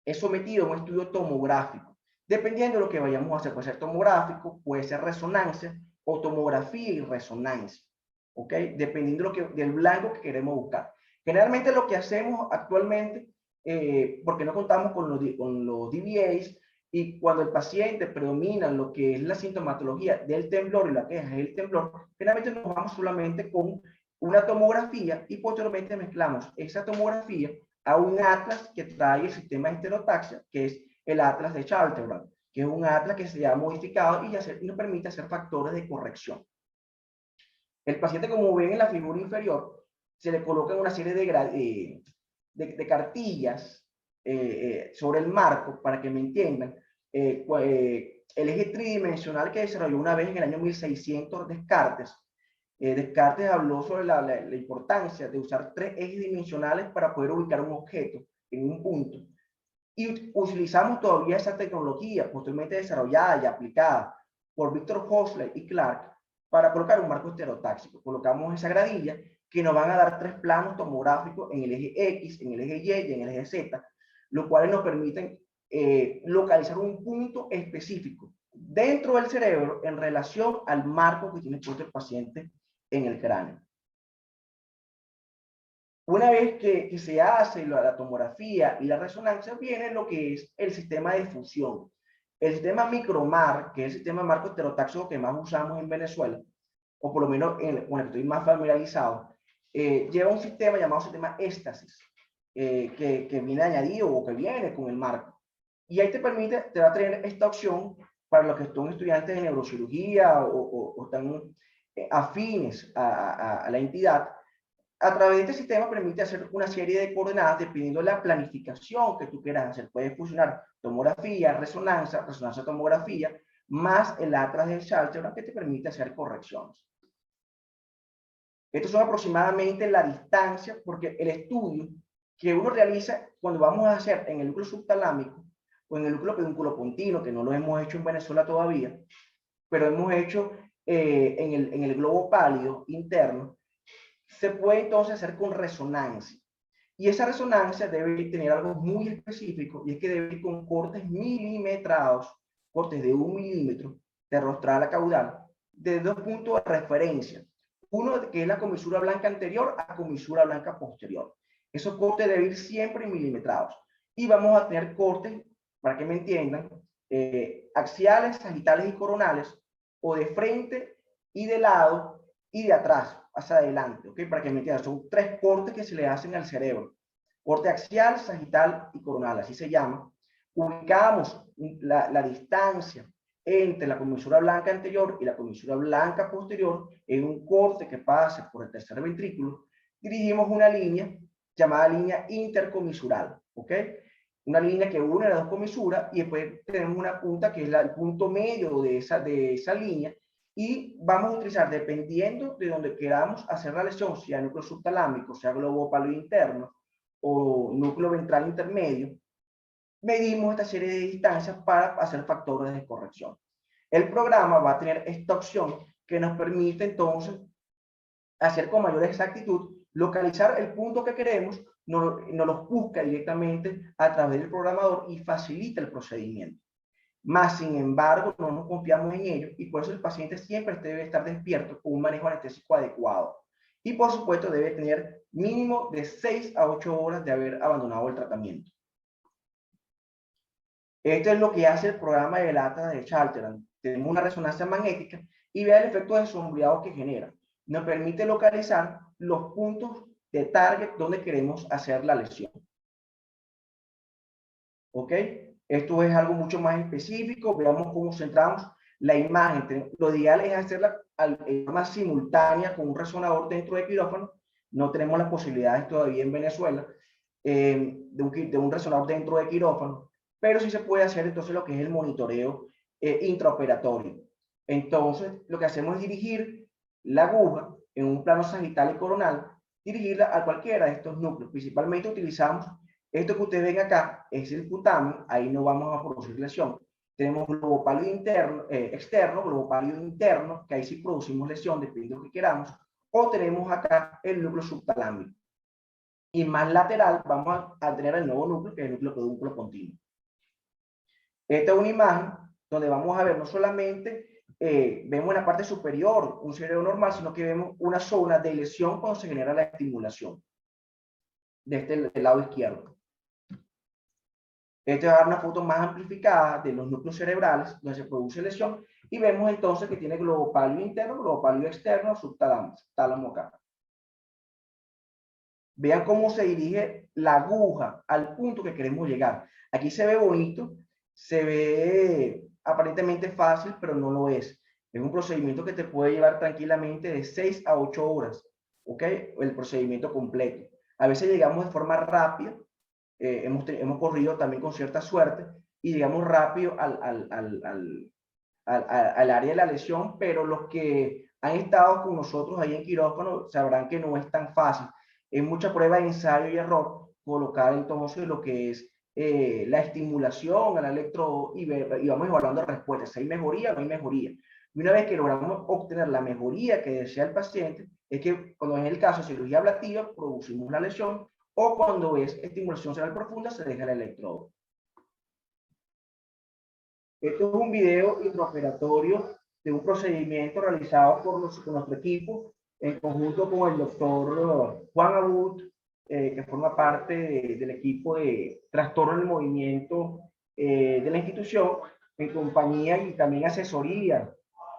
es sometido a un estudio tomográfico. Dependiendo de lo que vayamos a hacer, puede ser tomográfico, puede ser resonancia o tomografía y resonancia, ¿ok? Dependiendo del blanco que queremos buscar. Generalmente lo que hacemos actualmente, porque no contamos con los DBAs, y cuando el paciente predomina lo que es la sintomatología del temblor y la queja es el temblor, generalmente nos vamos solamente con una tomografía y posteriormente mezclamos esa tomografía a un atlas que trae el sistema de estereotaxia, que es el atlas de Charterbrand, que es un atlas que se ha modificado y nos permite hacer factores de corrección. El paciente, como ven en la figura inferior, se le colocan una serie de cartillas sobre el marco, para que me entiendan, el eje tridimensional que desarrolló una vez en el año 1600 Descartes. Descartes habló sobre la importancia de usar 3 ejes dimensionales para poder ubicar un objeto en un punto. Y utilizamos todavía esa tecnología posteriormente desarrollada y aplicada por Victor Hoxley y Clark para colocar un marco estereotáxico. Colocamos esa gradilla que nos van a dar 3 planos tomográficos en el eje X, en el eje Y y en el eje Z, los cuales nos permiten localizar un punto específico dentro del cerebro en relación al marco que tiene puesto el paciente en el cráneo. Una vez que se hace la tomografía y la resonancia, viene lo que es el sistema de fusión. El sistema Micromar, que es el sistema de marco estereotáxico que más usamos en Venezuela, o por lo menos con el que estoy más familiarizado, lleva un sistema llamado sistema éxtasis, que viene añadido o que viene con el marco. Y ahí te va a tener esta opción para los que son estudiantes de neurocirugía o están afines a la entidad. A través de este sistema permite hacer una serie de coordenadas dependiendo de la planificación que tú quieras hacer. Puedes fusionar tomografía, resonancia, tomografía, más el atlas del Schaltern que te permite hacer correcciones. Estos son aproximadamente la distancia, porque el estudio que uno realiza cuando vamos a hacer en el núcleo subtalámico o en el núcleo pedunculopontino, que no lo hemos hecho en Venezuela todavía, pero hemos hecho en el globo pálido interno, se puede entonces hacer con resonancia. Y esa resonancia debe tener algo muy específico, y es que debe ir con cortes milimetrados, cortes de 1 milímetro de rostral a caudal, de 2 puntos de referencia. Uno que es la comisura blanca anterior a comisura blanca posterior. Esos cortes deben ir siempre milimetrados. Y vamos a tener cortes, para que me entiendan, axiales, sagitales y coronales, o de frente y de lado y de atrás hacia adelante, ¿ok? Para que me entiendan, son 3 cortes que se le hacen al cerebro. Corte axial, sagital y coronal, así se llama. Ubicamos la distancia entre la comisura blanca anterior y la comisura blanca posterior en un corte que pase por el tercer ventrículo. Dirigimos una línea llamada línea intercomisural, ¿ok? Una línea que une las 2 comisuras, y después tenemos una punta que es el punto medio de esa línea, y vamos a utilizar, dependiendo de donde queramos hacer la lesión, sea núcleo subtalámico, sea globo pálido interno o núcleo ventral intermedio, medimos esta serie de distancias para hacer factores de corrección. El programa va a tener esta opción que nos permite entonces hacer con mayor exactitud, localizar el punto que queremos, nos los busca directamente a través del programador y facilita el procedimiento. Más sin embargo, no nos confiamos en ello, y por eso el paciente siempre debe estar despierto con un manejo anestésico adecuado. Y por supuesto debe tener mínimo de 6 a 8 horas de haber abandonado el tratamiento. Esto es lo que hace el programa de atlas de Schaltern. Tenemos una resonancia magnética y vea el efecto de sombreado que genera. Nos permite localizar los puntos de target donde queremos hacer la lesión. ¿Ok? Esto es algo mucho más específico. Veamos cómo centramos la imagen. Lo ideal es hacerla de forma simultánea con un resonador dentro de quirófano. No tenemos las posibilidades todavía en Venezuela de un resonador dentro de quirófano, pero sí se puede hacer entonces lo que es el monitoreo intraoperatorio. Entonces, lo que hacemos es dirigir la aguja en un plano sagital y coronal, dirigirla a cualquiera de estos núcleos. Principalmente utilizamos esto que ustedes ven acá, es el putamen, ahí no vamos a producir lesión. Tenemos globo pálido interno, externo, globo pálido interno, que ahí sí producimos lesión, depende de lo que queramos. O tenemos acá el núcleo subtalámico. Y más lateral vamos a tener el nuevo núcleo, que es el núcleo pedúnculo continuo. Esta es una imagen donde vamos a ver no solamente vemos en la parte superior un cerebro normal, sino que vemos una zona de lesión cuando se genera la estimulación del lado izquierdo. Este va a dar una foto más amplificada de los núcleos cerebrales donde se produce lesión, y vemos entonces que tiene globo pálido interno, globo pálido externo, subtálamo acá. Vean cómo se dirige la aguja al punto que queremos llegar. Aquí se ve bonito, se ve aparentemente fácil, pero no lo es. Es un procedimiento que te puede llevar tranquilamente de 6 a 8 horas, ¿ok? El procedimiento completo. A veces llegamos de forma rápida, hemos corrido también con cierta suerte, y llegamos rápido al al área de la lesión, pero los que han estado con nosotros ahí en quirófano sabrán que no es tan fácil. Es mucha prueba de ensayo y error colocar entonces lo que es la estimulación al electrodo y vamos evaluando respuestas. ¿Hay mejoría o no hay mejoría? Y una vez que logramos obtener la mejoría que desea el paciente, es que cuando es el caso de cirugía ablativa, producimos la lesión, o cuando es estimulación cerebral profunda, se deja el electrodo. Esto es un video intraoperatorio de un procedimiento realizado por nuestro equipo en conjunto con el doctor Juan Abud, que forma parte del equipo de trastorno del movimiento de la institución, en compañía y también asesoría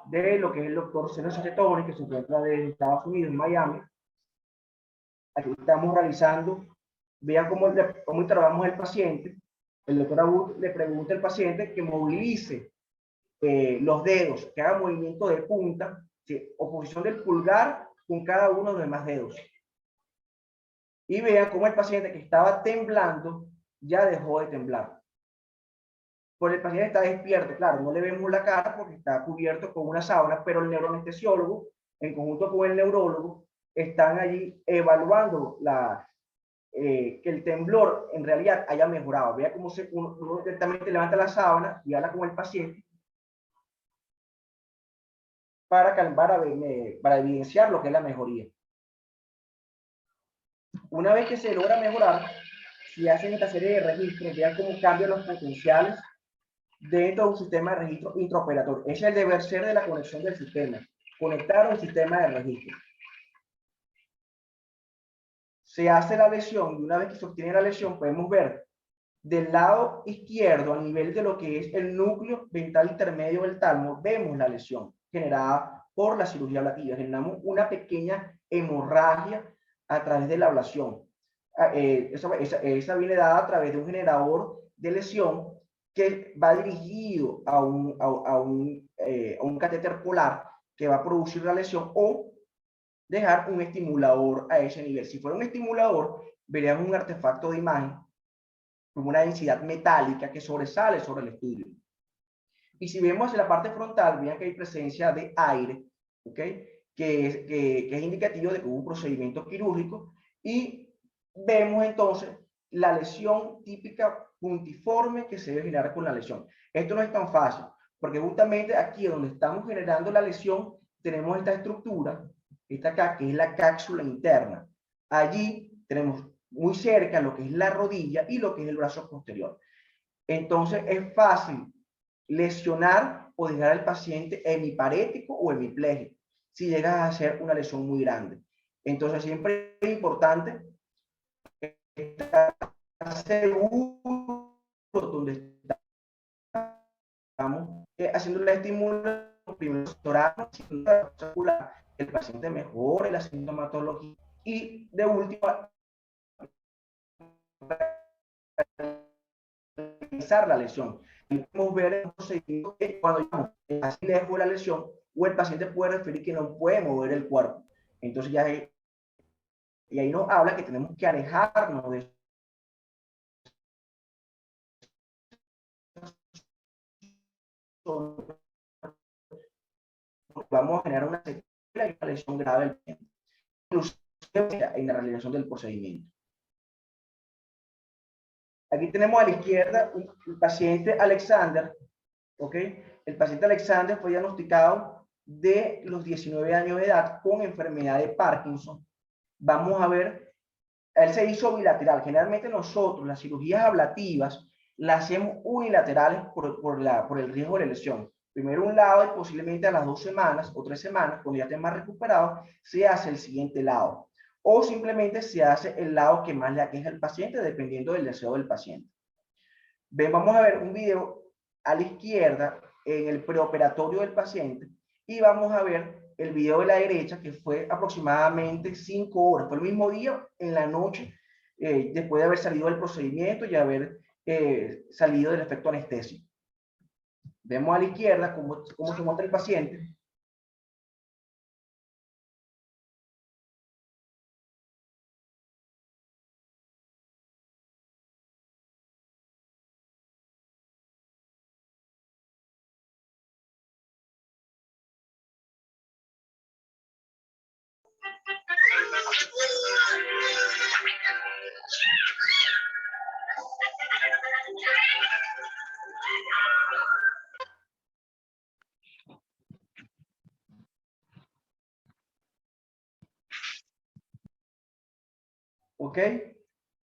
de lo que es el doctor Sergio Chetoni, que se encuentra de Estados Unidos, en Miami. Aquí estamos realizando, vean cómo interrogamos al paciente. El doctor Abud le pregunta al paciente que movilice los dedos, que haga movimiento de punta, ¿sí? O posición del pulgar con cada uno de los demás dedos. Y vean cómo el paciente que estaba temblando ya dejó de temblar. Pues el paciente está despierto, claro, no le vemos la cara porque está cubierto con una sábana, pero el neuroanestesiólogo, en conjunto con el neurólogo, están allí evaluando que el temblor en realidad haya mejorado. Vea cómo uno directamente levanta la sábana y habla con el paciente para evidenciar lo que es la mejoría. Una vez que se logra mejorar, se hacen esta serie de registros, vean cómo cambian los potenciales dentro de un sistema de registro intraoperatorio. Ese es el deber ser de la conexión del sistema, conectar un sistema de registro. Se hace la lesión y una vez que se obtiene la lesión podemos ver del lado izquierdo a nivel de lo que es el núcleo ventral intermedio del tálamo, vemos la lesión generada por la cirugía ablativa. Generamos una pequeña hemorragia a través de la ablación. Esa viene dada a través de un generador de lesión que va dirigido a un catéter polar que va a producir la lesión o dejar un estimulador a ese nivel. Si fuera un estimulador, veríamos un artefacto de imagen con una densidad metálica que sobresale sobre el estudio. Y si vemos hacia la parte frontal, vean que hay presencia de aire, ¿ok? Que es indicativo de que hubo un procedimiento quirúrgico, y vemos entonces la lesión típica puntiforme que se debe generar con la lesión. Esto no es tan fácil, porque justamente aquí donde estamos generando la lesión, tenemos esta estructura, esta acá, que es la cápsula interna. Allí tenemos muy cerca lo que es la rodilla y lo que es el brazo posterior. Entonces es fácil lesionar o dejar al paciente hemiparético o hemipléjico si llegas a hacer una lesión muy grande. Entonces siempre es importante estar seguro donde estamos haciendo la estimulación, primero el paciente mejore la sintomatología y de última realizar la lesión. Y podemos ver el procedimiento que cuando llegamos así lejos de la lesión, o el paciente puede referir que no puede mover el cuerpo. Entonces ya y ahí nos habla que tenemos que alejarnos de eso. Vamos a generar una secuela y una lesión grave del paciente, inclusive en la realización del procedimiento. Aquí tenemos a la izquierda el paciente Alexander, ¿ok? El paciente Alexander fue diagnosticado de los 19 años de edad con enfermedad de Parkinson. Vamos a ver, él se hizo bilateral. Generalmente nosotros las cirugías ablativas las hacemos unilaterales por el riesgo de lesión. Primero un lado y posiblemente a las 2 semanas o 3 semanas, cuando ya esté más recuperado, se hace el siguiente lado. O simplemente se hace el lado que más le aqueja al paciente, dependiendo del deseo del paciente. Vamos a ver un video a la izquierda en el preoperatorio del paciente y vamos a ver el video de la derecha, que fue aproximadamente 5 horas. Fue el mismo día, en la noche, después de haber salido del procedimiento y haber salido del efecto anestésico. Vemos a la izquierda cómo se muestra el paciente. ¿Ok?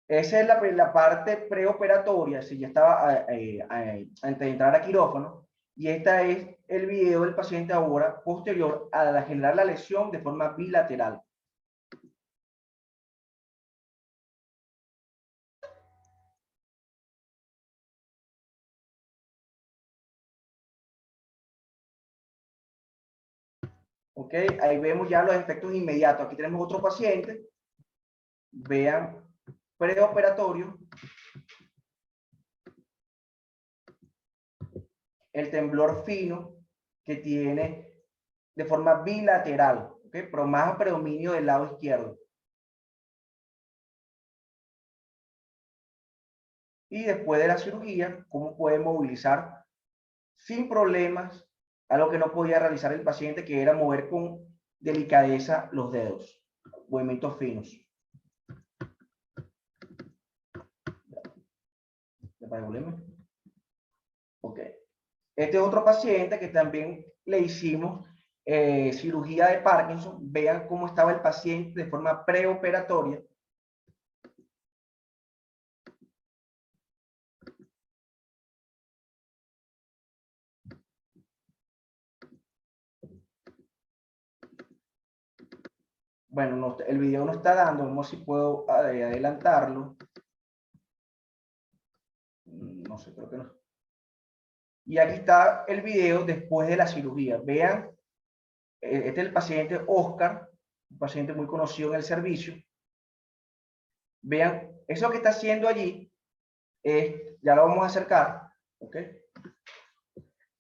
Esa es la parte preoperatoria, si ya estaba antes de entrar a quirófano, y esta es el video del paciente ahora posterior a generar la lesión de forma bilateral. ¿Ok? Ahí vemos ya los efectos inmediatos. Aquí tenemos otro paciente. Vean, preoperatorio. El temblor fino que tiene de forma bilateral, ¿ok? Pero más predominio del lado izquierdo. Y después de la cirugía, cómo puede movilizar sin problemas algo que no podía realizar el paciente, que era mover con delicadeza los dedos, movimientos finos. Ok. Este es otro paciente que también le hicimos cirugía de Parkinson. Vean cómo estaba el paciente de forma preoperatoria. Bueno, no, el video no está dando, vamos a ver si puedo adelantarlo. No sé, creo que no. Y aquí está el video después de la cirugía. Vean, este es el paciente Oscar, un paciente muy conocido en el servicio. Vean, eso que está haciendo allí, ya lo vamos a acercar, ¿ok?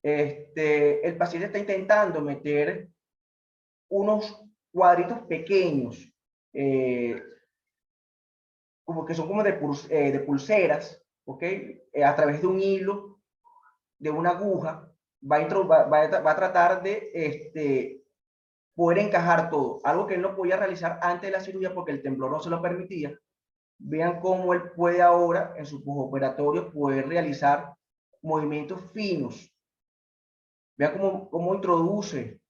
El paciente está intentando meter unos cuadritos pequeños, como que son como de pulseras, ¿ok? A través de un hilo, de una aguja, va a tratar de poder encajar todo, algo que él no podía realizar antes de la cirugía porque el temblor no se lo permitía. Vean cómo él puede ahora, en su postoperatorio, poder realizar movimientos finos. Vean cómo introduce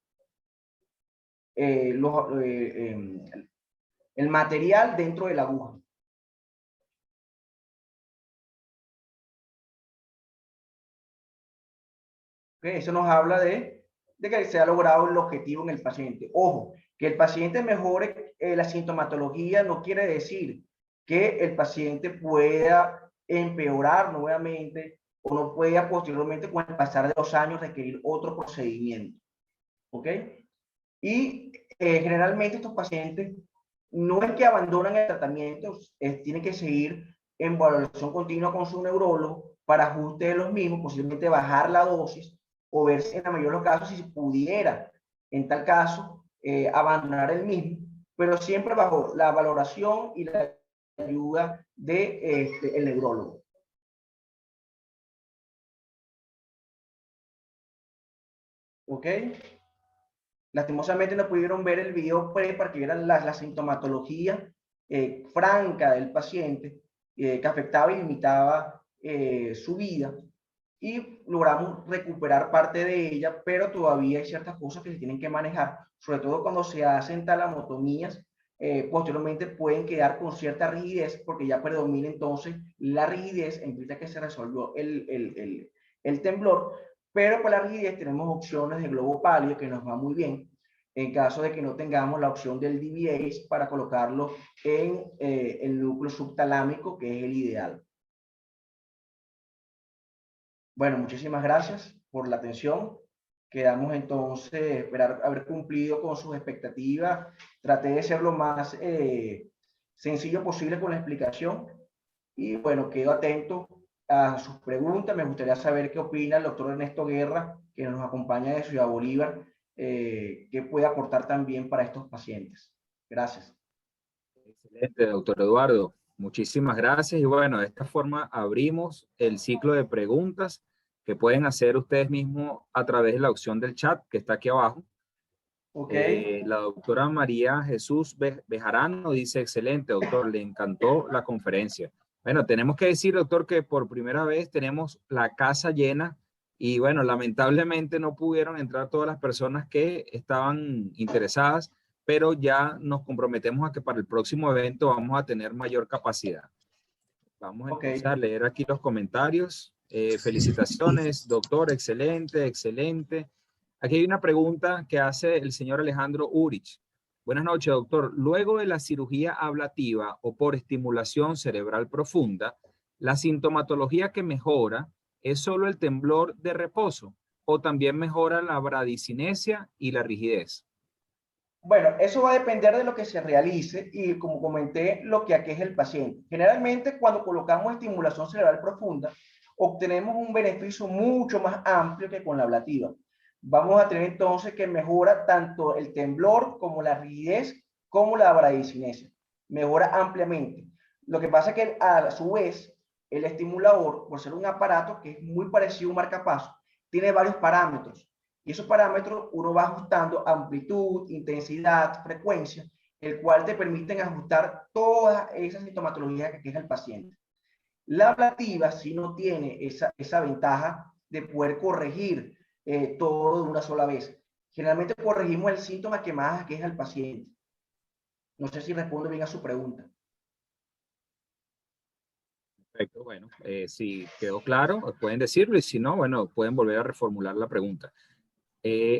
el material dentro de la aguja. ¿Okay? Eso nos habla de que se ha logrado el objetivo en el paciente. Ojo, que el paciente mejore la sintomatología no quiere decir que el paciente pueda empeorar nuevamente o no pueda posteriormente, con el pasar de los años, requerir otro procedimiento. ¿Ok? Y generalmente estos pacientes no es que abandonan el tratamiento, tienen que seguir en valoración continua con su neurólogo para ajuste de los mismos, posiblemente bajar la dosis o ver si en la mayoría de los casos si se pudiera, en tal caso, abandonar el mismo, pero siempre bajo la valoración y la ayuda de el neurólogo. ¿Ok? Lastimosamente no pudieron ver el video pre para que vieran la sintomatología franca del paciente que afectaba y limitaba su vida, y logramos recuperar parte de ella, pero todavía hay ciertas cosas que se tienen que manejar, sobre todo cuando se hacen talamotomías. Posteriormente pueden quedar con cierta rigidez porque ya predomina entonces la rigidez, implica que se resolvió el temblor, pero para la rigidez tenemos opciones de globo pálido que nos va muy bien en caso de que no tengamos la opción del DBH para colocarlo en el núcleo subtalámico, que es el ideal. Bueno, muchísimas gracias por la atención. Quedamos entonces, esperar haber cumplido con sus expectativas. Traté de ser lo más sencillo posible con la explicación. Y bueno, quedo atento a sus preguntas. Me gustaría saber qué opina el doctor Ernesto Guerra, que nos acompaña de Ciudad Bolívar, qué puede aportar también para estos pacientes. Gracias. Excelente, doctor Eduardo. Muchísimas gracias. Y bueno, de esta forma abrimos el ciclo de preguntas que pueden hacer ustedes mismos a través de la opción del chat que está aquí abajo. Ok. La doctora María Jesús Bejarano dice, excelente, doctor, le encantó la conferencia. Bueno, tenemos que decir, doctor, que por primera vez tenemos la casa llena y bueno, lamentablemente no pudieron entrar todas las personas que estaban interesadas, pero ya nos comprometemos a que para el próximo evento vamos a tener mayor capacidad. Vamos entonces a leer aquí los comentarios. Felicitaciones, doctor, excelente, excelente. Aquí hay una pregunta que hace el señor Alejandro Urich. Buenas noches, doctor. Luego de la cirugía ablativa o por estimulación cerebral profunda, ¿la sintomatología que mejora es solo el temblor de reposo o también mejora la bradicinesia y la rigidez? Bueno, eso va a depender de lo que se realice y, como comenté, lo que aqueja el paciente. Generalmente, cuando colocamos estimulación cerebral profunda, obtenemos un beneficio mucho más amplio que con la ablativa. Vamos a tener entonces que mejora tanto el temblor como la rigidez como la bradicinesia. Mejora ampliamente. Lo que pasa es que a su vez, el estimulador, por ser un aparato que es muy parecido a un marcapaso, tiene varios parámetros. Y esos parámetros uno va ajustando amplitud, intensidad, frecuencia, el cual te permiten ajustar todas esas sintomatologías que aqueja el paciente. La ablativa sí no tiene esa ventaja de poder corregir todo de una sola vez. Generalmente corregimos el síntoma que más aqueja al paciente. No sé si respondo bien a su pregunta. Perfecto, bueno, si quedó claro, pueden decirlo y si no, bueno, pueden volver a reformular la pregunta.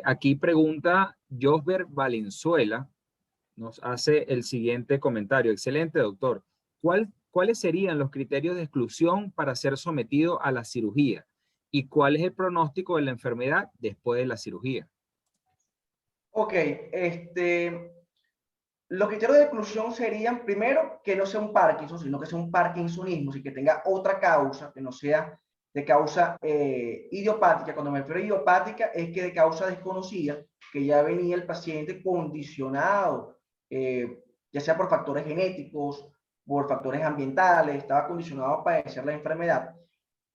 Aquí pregunta Josber Valenzuela, nos hace el siguiente comentario. Excelente, doctor. ¿Cuáles serían los criterios de exclusión para ser sometido a la cirugía? ¿Y cuál es el pronóstico de la enfermedad después de la cirugía? Ok, los criterios de exclusión serían, primero, que no sea un Parkinson, sino que sea un parkinsonismo, y que tenga otra causa, que no sea de causa idiopática. Cuando me refiero a idiopática, es que de causa desconocida, que ya venía el paciente condicionado, ya sea por factores genéticos, por factores ambientales, estaba condicionado a padecer la enfermedad,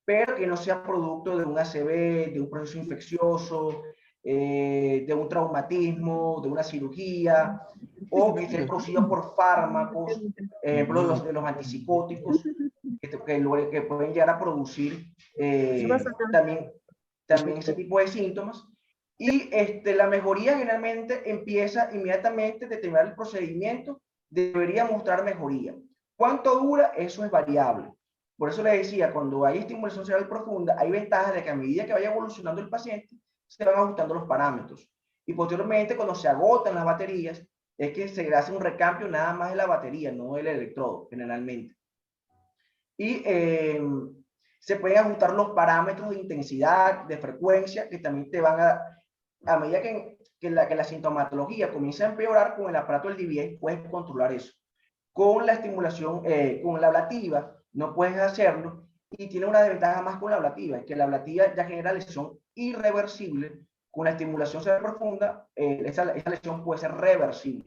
pero que no sea producto de un ACV, de un proceso infeccioso, de un traumatismo, de una cirugía, o que esté producido por fármacos, ejemplo de los antipsicóticos, que pueden llegar a producir también ese tipo de síntomas. Y la mejoría generalmente empieza inmediatamente de terminar el procedimiento, debería mostrar mejoría. ¿Cuánto dura? Eso es variable. Por eso les decía, cuando hay estimulación cerebral profunda, hay ventajas de que a medida que vaya evolucionando el paciente, se van ajustando los parámetros. Y posteriormente, cuando se agotan las baterías, es que se hace un recambio nada más de la batería, no del electrodo, generalmente. Y se pueden ajustar los parámetros de intensidad, de frecuencia, que también te van a medida que la sintomatología comienza a empeorar, con el aparato del DBS puedes controlar eso. Con la estimulación, con la ablativa, no puedes hacerlo, y tiene una desventaja más con la ablativa, es que la ablativa ya genera lesión irreversible. Con la estimulación cerebral profunda, esa lesión puede ser reversible.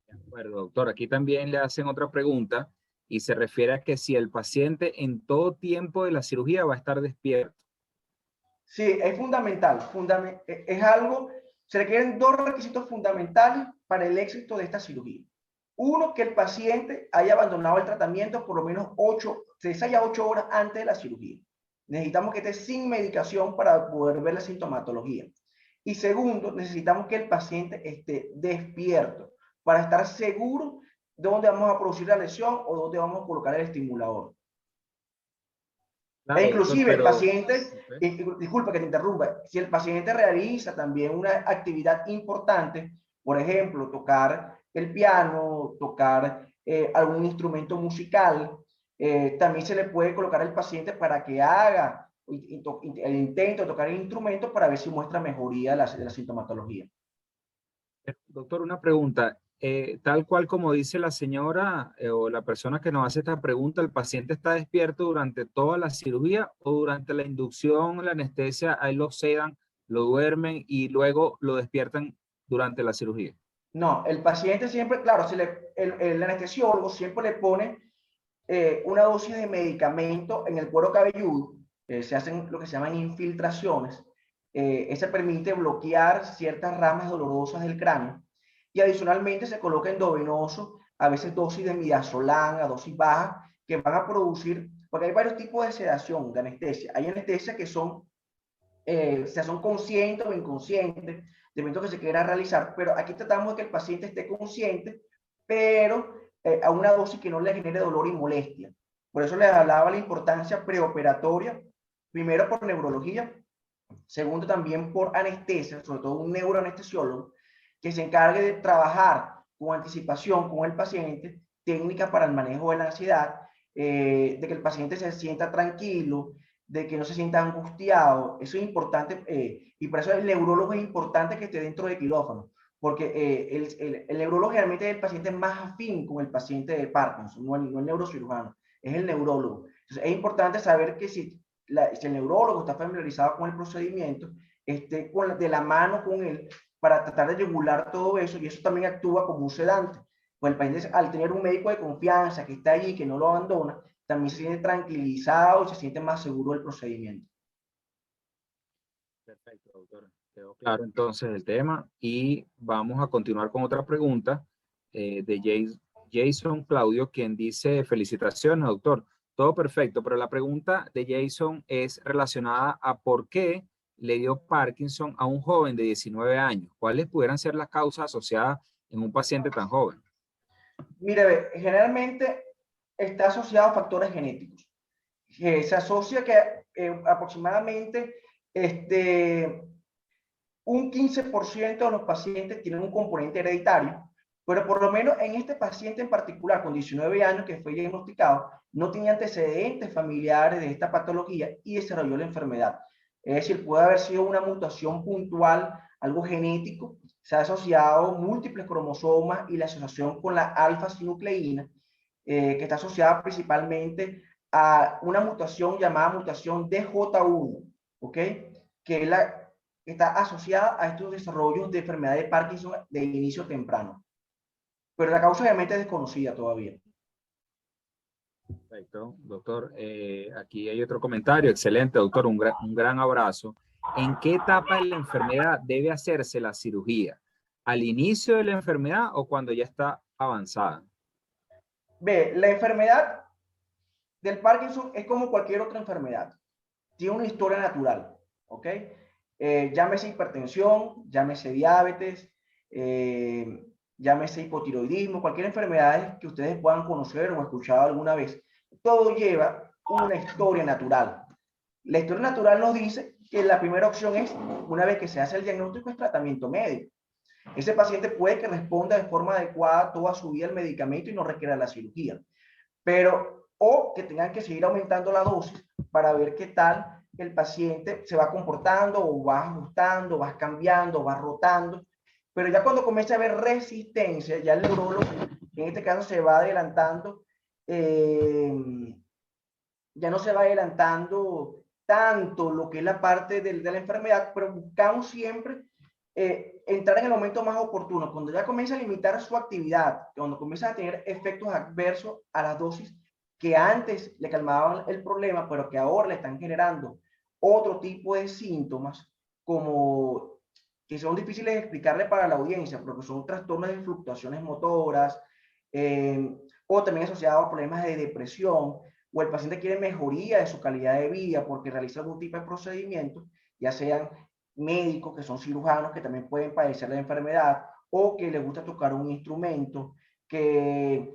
De acuerdo, doctor. Aquí también le hacen otra pregunta y se refiere a que si el paciente en todo tiempo de la cirugía va a estar despierto. Sí, es fundamental. Es algo, se requieren dos requisitos fundamentales para el éxito de esta cirugía. Uno, que el paciente haya abandonado el tratamiento por lo menos 6 a 8 horas antes de la cirugía. Necesitamos que esté sin medicación para poder ver la sintomatología. Y segundo, necesitamos que el paciente esté despierto para estar seguro de dónde vamos a producir la lesión o dónde vamos a colocar el estimulador. Claro, inclusive doctor, el paciente, disculpa que te interrumpa, si el paciente realiza también una actividad importante, por ejemplo, tocar el piano, tocar algún instrumento musical, también se le puede colocar al paciente para que haga el intento de tocar el instrumento para ver si muestra mejoría de la sintomatología. Doctor, una pregunta. Tal cual como dice la señora o la persona que nos hace esta pregunta, ¿el paciente está despierto durante toda la cirugía o durante la inducción, la anestesia, ahí lo sedan, lo duermen y luego lo despiertan durante la cirugía? No, el paciente siempre, claro, el anestesiólogo siempre le pone una dosis de medicamento en el cuero cabelludo, se hacen lo que se llaman infiltraciones, Ese permite bloquear ciertas ramas dolorosas del cráneo y adicionalmente se coloca endovenoso, a veces dosis de midazolam a dosis baja, que van a producir, porque hay varios tipos de sedación, de anestesia. Hay anestesia que son conscientes o inconscientes, dependiendo de lo que se quiera realizar, pero aquí tratamos de que el paciente esté consciente, pero a una dosis que no le genere dolor y molestia. Por eso les hablaba la importancia preoperatoria, primero por neurología, segundo también por anestesia, sobre todo un neuroanestesiólogo, que se encargue de trabajar con anticipación con el paciente, técnicas para el manejo de la ansiedad, de que el paciente se sienta tranquilo, de que no se sienta angustiado. Eso es importante, y por eso el neurólogo es importante que esté dentro del quirófano, porque el neurólogo generalmente es el paciente más afín con el paciente de Parkinson, no el neurocirujano, es el neurólogo. Entonces es importante saber que si el neurólogo está familiarizado con el procedimiento, esté de la mano con él para tratar de regular todo eso, y eso también actúa como un sedante. Pues el paciente, al tener un médico de confianza que está allí, que no lo abandona, también se siente tranquilizado y se siente más seguro del procedimiento. Perfecto, doctor. Quedó claro entonces el tema y vamos a continuar con otra pregunta de Jason Claudio, quien dice: felicitaciones, doctor. Todo perfecto, pero la pregunta de Jason es relacionada a por qué le dio Parkinson a un joven de 19 años. ¿Cuáles pudieran ser las causas asociadas en un paciente tan joven? Mire, generalmente está asociado a factores genéticos. Se asocia que aproximadamente un 15% de los pacientes tienen un componente hereditario, pero por lo menos en este paciente en particular, con 19 años que fue diagnosticado, no tenía antecedentes familiares de esta patología y desarrolló la enfermedad. Es decir, puede haber sido una mutación puntual, algo genético, se ha asociado múltiples cromosomas y la asociación con la alfa-sinucleína, que está asociada principalmente a una mutación llamada mutación DJ1, ¿ok? Que es la está asociada a estos desarrollos de enfermedad de Parkinson de inicio temprano. Pero la causa obviamente es desconocida todavía. Perfecto, doctor. Aquí hay otro comentario. Excelente, doctor. Un gran abrazo. ¿En qué etapa de la enfermedad debe hacerse la cirugía? ¿Al inicio de la enfermedad o cuando ya está avanzada? Ve, la enfermedad del Parkinson es como cualquier otra enfermedad. Tiene una historia natural, ¿ok? Llámese hipertensión, llámese diabetes, llámese hipotiroidismo, cualquier enfermedad que ustedes puedan conocer o escuchado alguna vez. Todo lleva una historia natural. La historia natural nos dice que la primera opción es, una vez que se hace el diagnóstico, es tratamiento médico. Ese paciente puede que responda de forma adecuada toda su vida al medicamento y no requiera la cirugía. Pero, o que tengan que seguir aumentando la dosis para ver qué tal el paciente se va comportando o va ajustando, va cambiando, va rotando. Pero ya cuando comienza a haber resistencia, ya el neurólogo, en este caso, se va adelantando, ya no se va adelantando tanto lo que es la parte de la enfermedad, pero buscamos siempre entrar en el momento más oportuno, cuando ya comienza a limitar su actividad, cuando comienza a tener efectos adversos a las dosis que antes le calmaban el problema, pero que ahora le están generando otro tipo de síntomas, como que son difíciles de explicarle para la audiencia, porque son trastornos de fluctuaciones motoras, o también asociados a problemas de depresión, o el paciente quiere mejoría de su calidad de vida porque realiza algún tipo de procedimiento, ya sean médicos que son cirujanos que también pueden padecer la enfermedad, o que les gusta tocar un instrumento, que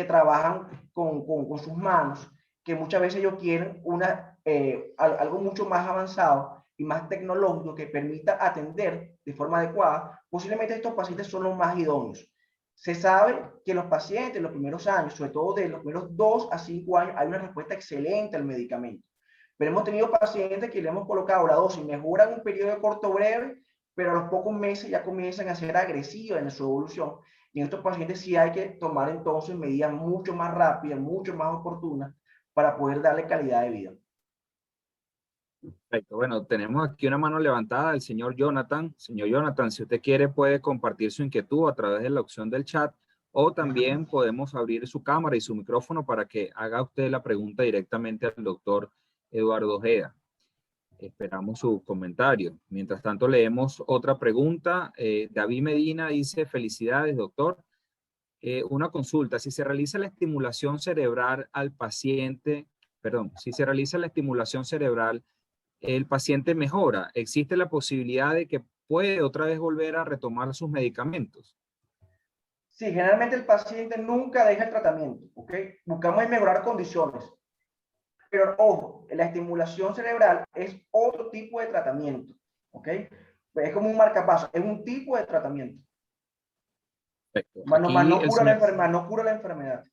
trabajan con sus manos, que muchas veces ellos quieren algo mucho más avanzado y más tecnológico que permita atender de forma adecuada. Posiblemente estos pacientes son los más idóneos. Se sabe que los pacientes en los primeros años, sobre todo de los primeros 2 a 5 años, hay una respuesta excelente al medicamento. Pero hemos tenido pacientes que le hemos colocado la dosis, mejoran un periodo de corto breve, pero a los pocos meses ya comienzan a ser agresivos en su evolución. Y en estos pacientes sí hay que tomar entonces medidas mucho más rápidas, mucho más oportunas para poder darle calidad de vida. Perfecto. Bueno, tenemos aquí una mano levantada del señor Jonathan. Señor Jonathan, si usted quiere puede compartir su inquietud a través de la opción del chat o también podemos abrir su cámara y su micrófono para que haga usted la pregunta directamente al doctor Eduardo Ojeda. Esperamos sus comentarios. Mientras tanto, leemos otra pregunta. David Medina dice, felicidades, doctor. Una consulta, si se realiza la estimulación cerebral al paciente, perdón, si se realiza la estimulación cerebral, el paciente mejora. ¿Existe la posibilidad de que puede otra vez volver a retomar sus medicamentos? Sí, generalmente el paciente nunca deja el tratamiento, ¿ok? Buscamos mejorar condiciones. Pero ojo, la estimulación cerebral es otro tipo de tratamiento, ¿ok? Es como un marcapaso, es un tipo de tratamiento. Perfecto. Más no el cura la señor, enfermedad, no cura la enfermedad.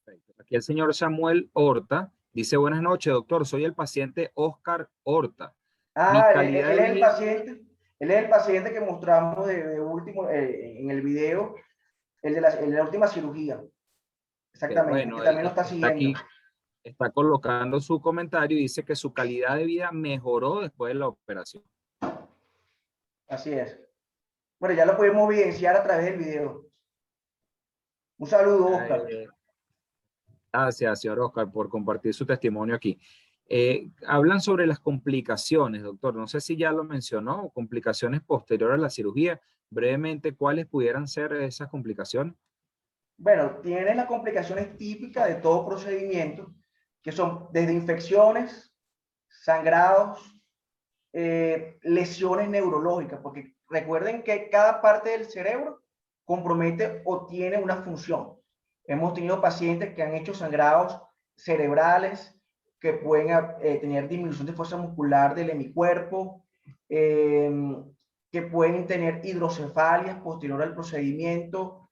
perfecto. Aquí el señor Samuel Horta dice, buenas noches, doctor, soy el paciente Oscar Horta. Mi Ah, calidad él de es el vida... paciente, él es el paciente que mostramos de último en el video, el de la última cirugía. Exactamente, que Bueno, él también lo está está siguiendo. aquí, está colocando su comentario y dice que su calidad de vida mejoró después de la operación. Así es. Bueno, ya lo podemos evidenciar a través del video. Un saludo, Oscar. Gracias, señor Oscar, por compartir su testimonio aquí. Hablan sobre las complicaciones, doctor. No sé si ya lo mencionó, complicaciones posteriores a la cirugía. Brevemente, ¿cuáles pudieran ser esas complicaciones? Bueno, tiene las complicaciones típicas de todo procedimiento, que son desde infecciones, sangrados, lesiones neurológicas, porque recuerden que cada parte del cerebro compromete o tiene una función. Hemos tenido pacientes que han hecho sangrados cerebrales, que pueden tener disminución de fuerza muscular del hemicuerpo, que pueden tener hidrocefalias posterior al procedimiento.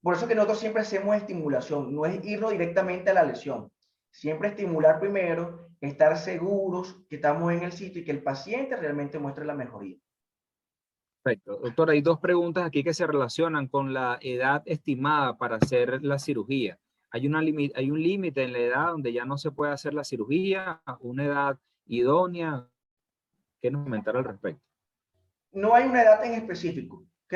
Por eso que nosotros siempre hacemos estimulación, no es irnos directamente a la lesión. Siempre estimular primero, estar seguros que estamos en el sitio y que el paciente realmente muestre la mejoría. Perfecto. Doctor, hay dos preguntas aquí que se relacionan con la edad estimada para hacer la cirugía. ¿Hay un límite en la edad donde ya no se puede hacer la cirugía? ¿Una edad idónea? ¿Qué nos comentar al respecto? No hay una edad en específico, ¿ok?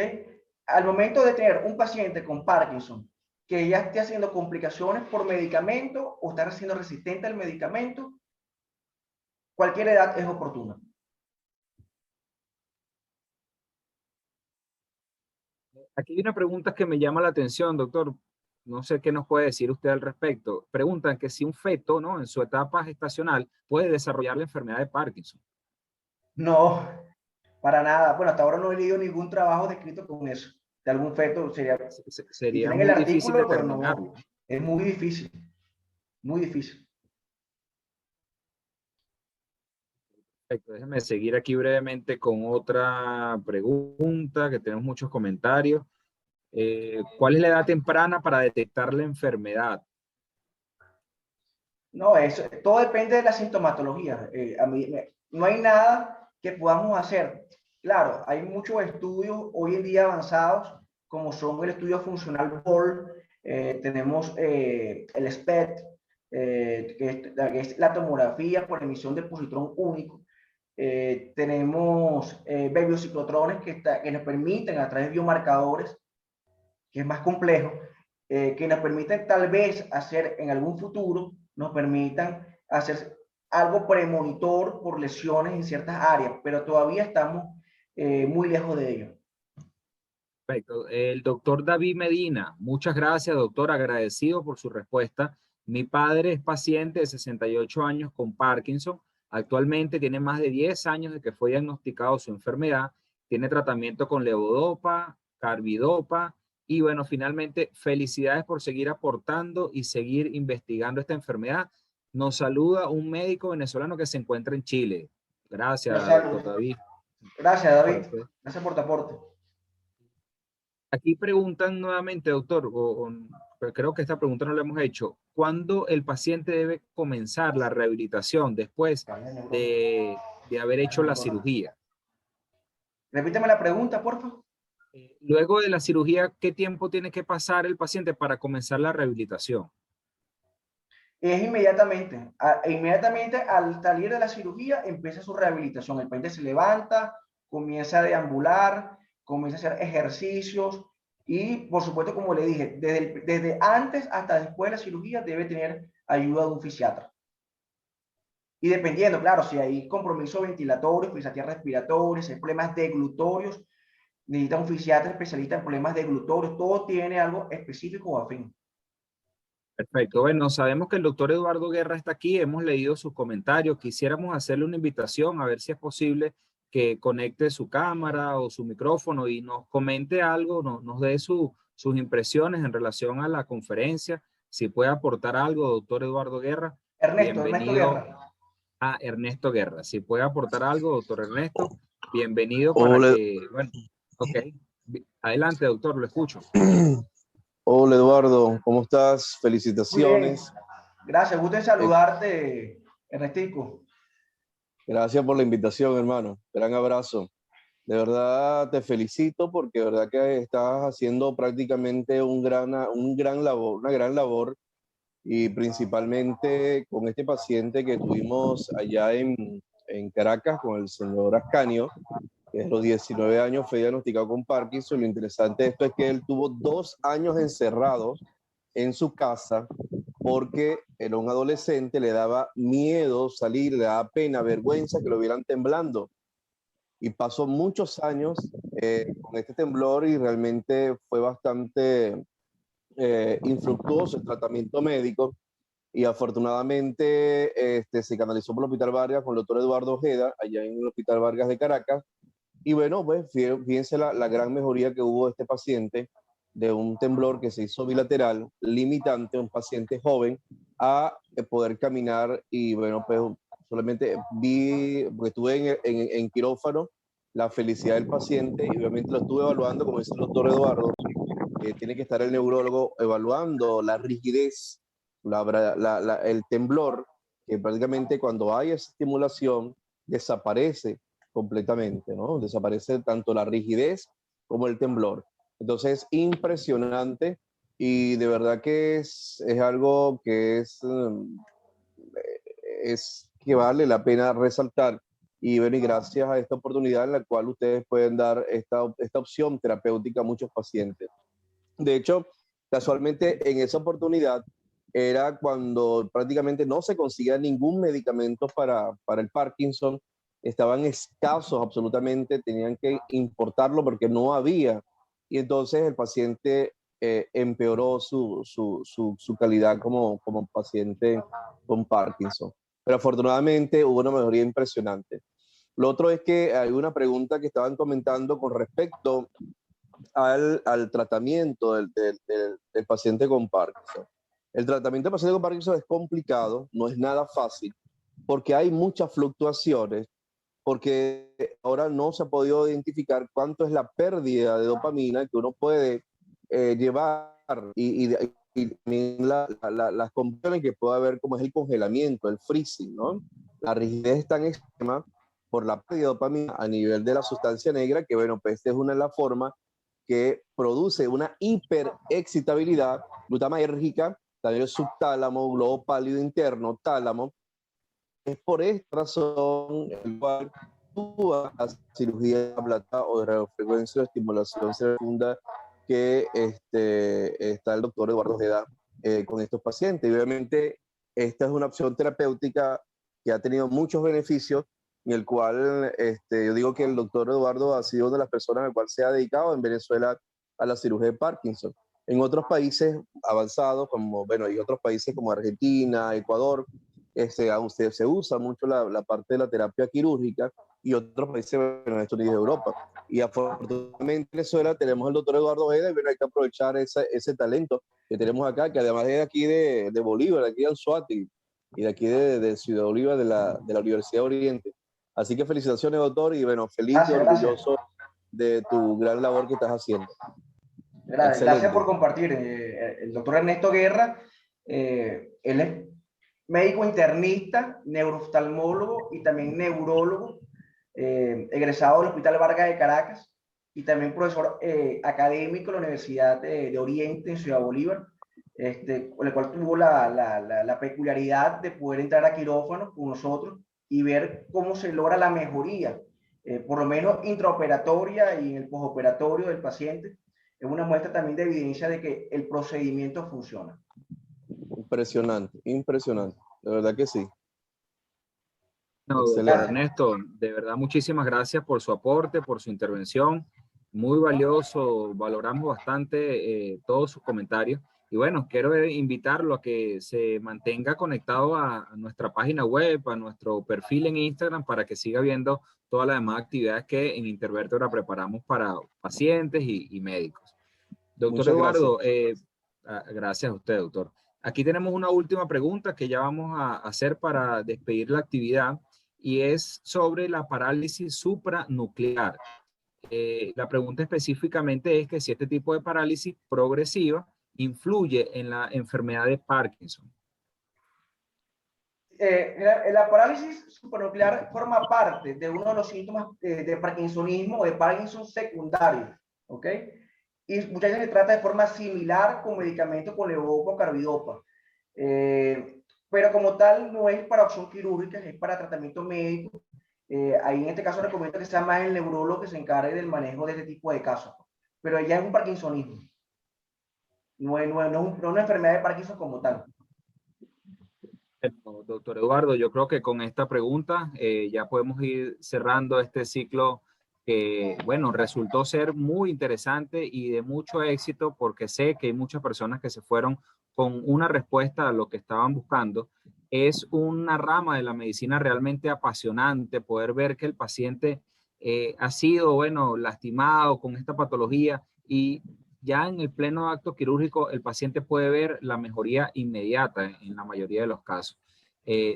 Al momento de tener un paciente con Parkinson que ya esté haciendo complicaciones por medicamento o estar siendo resistente al medicamento, cualquier edad es oportuna. Aquí hay una pregunta que me llama la atención, doctor. No sé qué nos puede decir usted al respecto. Preguntan que si un feto, ¿no? En su etapa gestacional puede desarrollar la enfermedad de Parkinson. No, para nada. Bueno, hasta ahora no he leído ningún trabajo descrito con eso. De algún feto sería, y Sería tienen el muy difícil artículo, pero no, determinarlo. es muy difícil, muy difícil. Perfecto. Déjeme seguir aquí brevemente con otra pregunta, que tenemos muchos comentarios. ¿Cuál es la edad temprana para detectar la enfermedad? No, eso, todo depende de la sintomatología. No hay nada que podamos hacer. Claro, hay muchos estudios hoy en día avanzados, como son el estudio funcional BOL, tenemos el SPECT, que es la tomografía por emisión de positrón único. Tenemos biociclotrones que nos permiten a través de biomarcadores, que es más complejo, que nos permiten tal vez hacer en algún futuro, nos permitan hacer algo premonitor por lesiones en ciertas áreas, pero todavía estamos muy lejos de ello. Perfecto. El doctor David Medina, muchas gracias, doctor, agradecido por su respuesta. Mi padre es paciente de 68 años con Parkinson. Actualmente tiene más de 10 años de que fue diagnosticado su enfermedad. Tiene tratamiento con levodopa, carbidopa y bueno, finalmente felicidades por seguir aportando y seguir investigando esta enfermedad. Nos saluda un médico venezolano que se encuentra en Chile. Gracias, doctor David. Gracias, David. Gracias por tu aporte. Aquí preguntan nuevamente, doctor, creo que esta pregunta no la hemos hecho. ¿Cuándo el paciente debe comenzar la rehabilitación después de haber hecho la cirugía? Repíteme la pregunta, por favor. Luego de la cirugía, ¿qué tiempo tiene que pasar el paciente para comenzar la rehabilitación? Es inmediatamente. Inmediatamente al salir de la cirugía empieza su rehabilitación. El paciente se levanta, comienza a deambular, comienza a hacer ejercicios y, por supuesto, como le dije, desde antes hasta después de la cirugía debe tener ayuda de un fisiatra. Y dependiendo, claro, si hay compromiso ventilatorio, fisiatría respiratoria, si hay problemas deglutorios, necesita un fisiatra especialista en problemas deglutorios, todo tiene algo específico o afín. Perfecto. Bueno, sabemos que el doctor Eduardo Guerra está aquí, hemos leído sus comentarios. Quisiéramos hacerle una invitación a ver si es posible que conecte su cámara o su micrófono y nos comente algo, nos dé sus impresiones en relación a la conferencia. Si puede aportar algo, doctor Eduardo Guerra. Ernesto Bienvenido Guerra. a Ernesto Guerra. Si puede aportar algo, doctor Ernesto, bienvenido para Hola, que, bueno, ok. Adelante, doctor, lo escucho. hola Eduardo, ¿cómo estás? Muy bien. Felicitaciones. Gracias, gusto en saludarte, Ernestico. Gracias por la invitación, hermano. Gran abrazo. De verdad te felicito porque de verdad que estás haciendo prácticamente una gran labor y principalmente con este paciente que tuvimos allá en Caracas con el señor Ascanio, que a los 19 años fue diagnosticado con Parkinson. Lo interesante de esto es que él tuvo 2 años encerrado en su casa porque era un adolescente, le daba miedo salir, le daba pena, vergüenza que lo vieran temblando. Y pasó muchos años con este temblor y realmente fue bastante infructuoso el tratamiento médico. Y afortunadamente se canalizó por el Hospital Vargas con el doctor Eduardo Ojeda, allá en el Hospital Vargas de Caracas. Y bueno, pues fíjense la gran mejoría que hubo de este paciente de un temblor que se hizo bilateral, limitante, un paciente joven, a poder caminar. Y bueno, pues solamente vi, porque estuve en quirófano, la felicidad del paciente y obviamente lo estuve evaluando, como dice el doctor Eduardo, que tiene que estar el neurólogo evaluando la rigidez, el temblor, que prácticamente cuando hay esa estimulación desaparece completamente, ¿no? Desaparece tanto la rigidez como el temblor. Entonces, impresionante y de verdad que es algo que es que vale la pena resaltar. Y bueno, y gracias a esta oportunidad en la cual ustedes pueden dar esta opción terapéutica a muchos pacientes. De hecho, casualmente en esa oportunidad era cuando prácticamente no se conseguía ningún medicamento para el Parkinson, estaban escasos absolutamente, tenían que importarlo porque no había. Y entonces el paciente empeoró su calidad como paciente con Parkinson. Pero afortunadamente hubo una mejoría impresionante. Lo otro es que hay una pregunta que estaban comentando con respecto al tratamiento del paciente con Parkinson. El tratamiento del paciente con Parkinson es complicado, no es nada fácil, porque hay muchas fluctuaciones, porque ahora no se ha podido identificar cuánto es la pérdida de dopamina que uno puede llevar y también las condiciones que puede haber, como es el congelamiento, el freezing, ¿no? La rigidez es tan extrema por la pérdida de dopamina a nivel de la sustancia negra que, bueno, pues esta es una de las formas que produce una hiperexcitabilidad glutamayérgica, también el subtálamo, globo pálido interno, tálamo. Es por esta razón el cual actúa la cirugía de plata o de radiofrecuencia de estimulación profunda que está el doctor Eduardo Ojeda con estos pacientes. Y obviamente esta es una opción terapéutica que ha tenido muchos beneficios, en el cual yo digo que el doctor Eduardo ha sido una de las personas a las cuales se ha dedicado en Venezuela a la cirugía de Parkinson. En otros países avanzados, como, bueno, y otros países como Argentina, Ecuador, se usa mucho la parte de la terapia quirúrgica, y otros países, bueno, Estados Unidos de Europa. Y afortunadamente en Venezuela tenemos al doctor Eduardo Ojeda, y bueno, hay que aprovechar ese talento que tenemos acá, que además es de aquí de Bolívar, de aquí de Anzoátegui, y de aquí de Ciudad Bolívar, de la Universidad de Oriente. Así que felicitaciones, doctor, y bueno, feliz y orgulloso de tu gran labor que estás haciendo. Gracias por compartir. El doctor Ernesto Guerra, él es médico internista, neurooftalmólogo y también neurólogo, egresado del Hospital Vargas de Caracas y también profesor académico en la Universidad de Oriente en Ciudad Bolívar, con el cual tuvo la peculiaridad de poder entrar a quirófano con nosotros y ver cómo se logra la mejoría, por lo menos intraoperatoria y en el postoperatorio del paciente. Es una muestra también de evidencia de que el procedimiento funciona. Impresionante, impresionante, de verdad que sí. No, doctor Excelente. Ernesto, de verdad muchísimas gracias por su aporte, por su intervención. Muy valioso, valoramos bastante todos sus comentarios. Y bueno, quiero invitarlo a que se mantenga conectado a nuestra página web, a nuestro perfil en Instagram, para que siga viendo todas las demás actividades que en Intervertebra preparamos para pacientes y médicos. Doctor Muchas gracias. Eduardo, gracias a usted, doctor. Aquí tenemos una última pregunta que ya vamos a hacer para despedir la actividad y es sobre la parálisis supranuclear. La pregunta específicamente es que si este tipo de parálisis progresiva influye en la enfermedad de Parkinson. La parálisis supranuclear forma parte de uno de los síntomas de parkinsonismo o de Parkinson secundario, ¿ok? Y muchas veces se trata de forma similar con medicamentos con levodopa o carbidopa. Pero como tal no es para opción quirúrgica, es para tratamiento médico. Ahí en este caso recomiendo que sea más el neurólogo que se encargue del manejo de este tipo de casos. Pero ya es un parkinsonismo. No es una enfermedad de Parkinson como tal. Doctor Eduardo, yo creo que con esta pregunta ya podemos ir cerrando este ciclo que, bueno, resultó ser muy interesante y de mucho éxito porque sé que hay muchas personas que se fueron con una respuesta a lo que estaban buscando. Es una rama de la medicina realmente apasionante poder ver que el paciente ha sido, bueno, lastimado con esta patología y ya en el pleno acto quirúrgico el paciente puede ver la mejoría inmediata en la mayoría de los casos.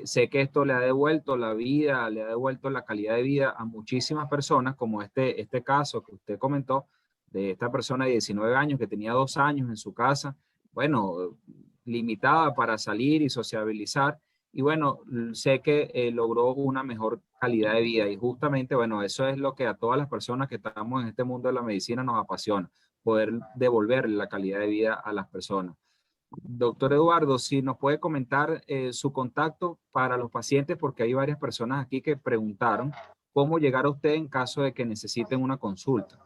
Sé que esto le ha devuelto la vida, le ha devuelto la calidad de vida a muchísimas personas, como este caso que usted comentó, de esta persona de 19 años que tenía 2 años en su casa, bueno, limitada para salir y sociabilizar. Y bueno, sé que logró una mejor calidad de vida y justamente, bueno, eso es lo que a todas las personas que estamos en este mundo de la medicina nos apasiona, poder devolver la calidad de vida a las personas. Doctor Eduardo, si nos puede comentar su contacto para los pacientes, porque hay varias personas aquí que preguntaron cómo llegar a usted en caso de que necesiten una consulta.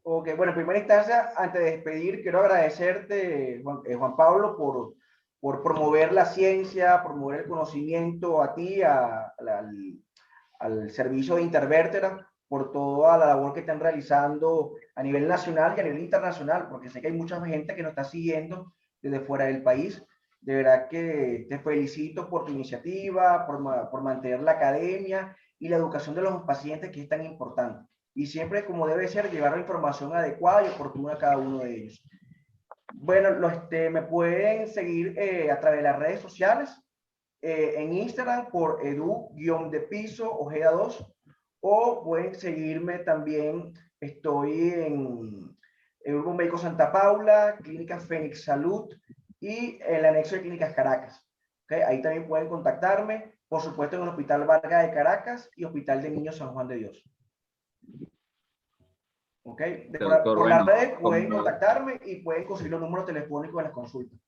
Ok, bueno, en primera instancia, antes de despedir, quiero agradecerte, Juan Pablo, por promover la ciencia, promover el conocimiento a ti, al servicio de Intervértebra, por toda la labor que están realizando a nivel nacional y a nivel internacional, porque sé que hay mucha gente que nos está siguiendo desde fuera del país. De verdad que te felicito por tu iniciativa, por mantener la academia y la educación de los pacientes, que es tan importante. Y siempre, como debe ser, llevar la información adecuada y oportuna a cada uno de ellos. Bueno, me pueden seguir a través de las redes sociales, en Instagram por edu-de-piso Ojeda 2, o pueden seguirme también, estoy en Urban Médico Santa Paula, Clínica Fénix Salud y el anexo de Clínicas Caracas. ¿Okay? Ahí también pueden contactarme, por supuesto en el Hospital Vargas de Caracas y Hospital de Niños San Juan de Dios. ¿Ok? Doctor, Por las bueno, redes pueden contactarme y pueden conseguir los números telefónicos de las consultas.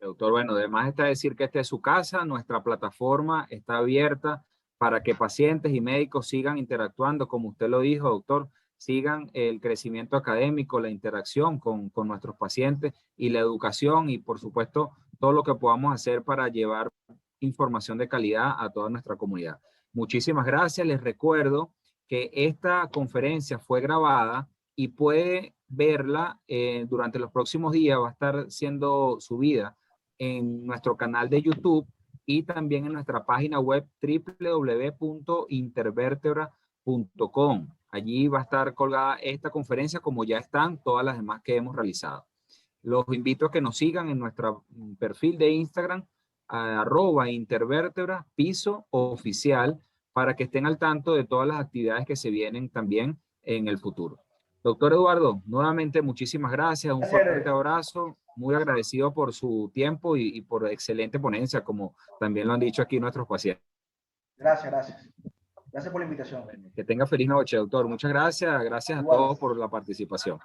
doctor, bueno, además está decir que esta es su casa, nuestra plataforma está abierta para que pacientes y médicos sigan interactuando, como usted lo dijo, doctor, sigan el crecimiento académico, la interacción con nuestros pacientes y la educación y, por supuesto, todo lo que podamos hacer para llevar información de calidad a toda nuestra comunidad. Muchísimas gracias. Les recuerdo que esta conferencia fue grabada y puede verla durante los próximos días, va a estar siendo subida en nuestro canal de YouTube y también en nuestra página web www.intervertebra.com. Allí va a estar colgada esta conferencia como ya están todas las demás que hemos realizado. Los invito a que nos sigan en nuestro perfil de Instagram, @intervertebra piso oficial, para que estén al tanto de todas las actividades que se vienen también en el futuro. Doctor Eduardo, nuevamente muchísimas gracias, un fuerte abrazo, muy agradecido por su tiempo y por excelente ponencia, como también lo han dicho aquí nuestros pacientes. Gracias, gracias. Gracias por la invitación. Que tenga feliz noche, doctor. Muchas gracias. Gracias a todos por la participación.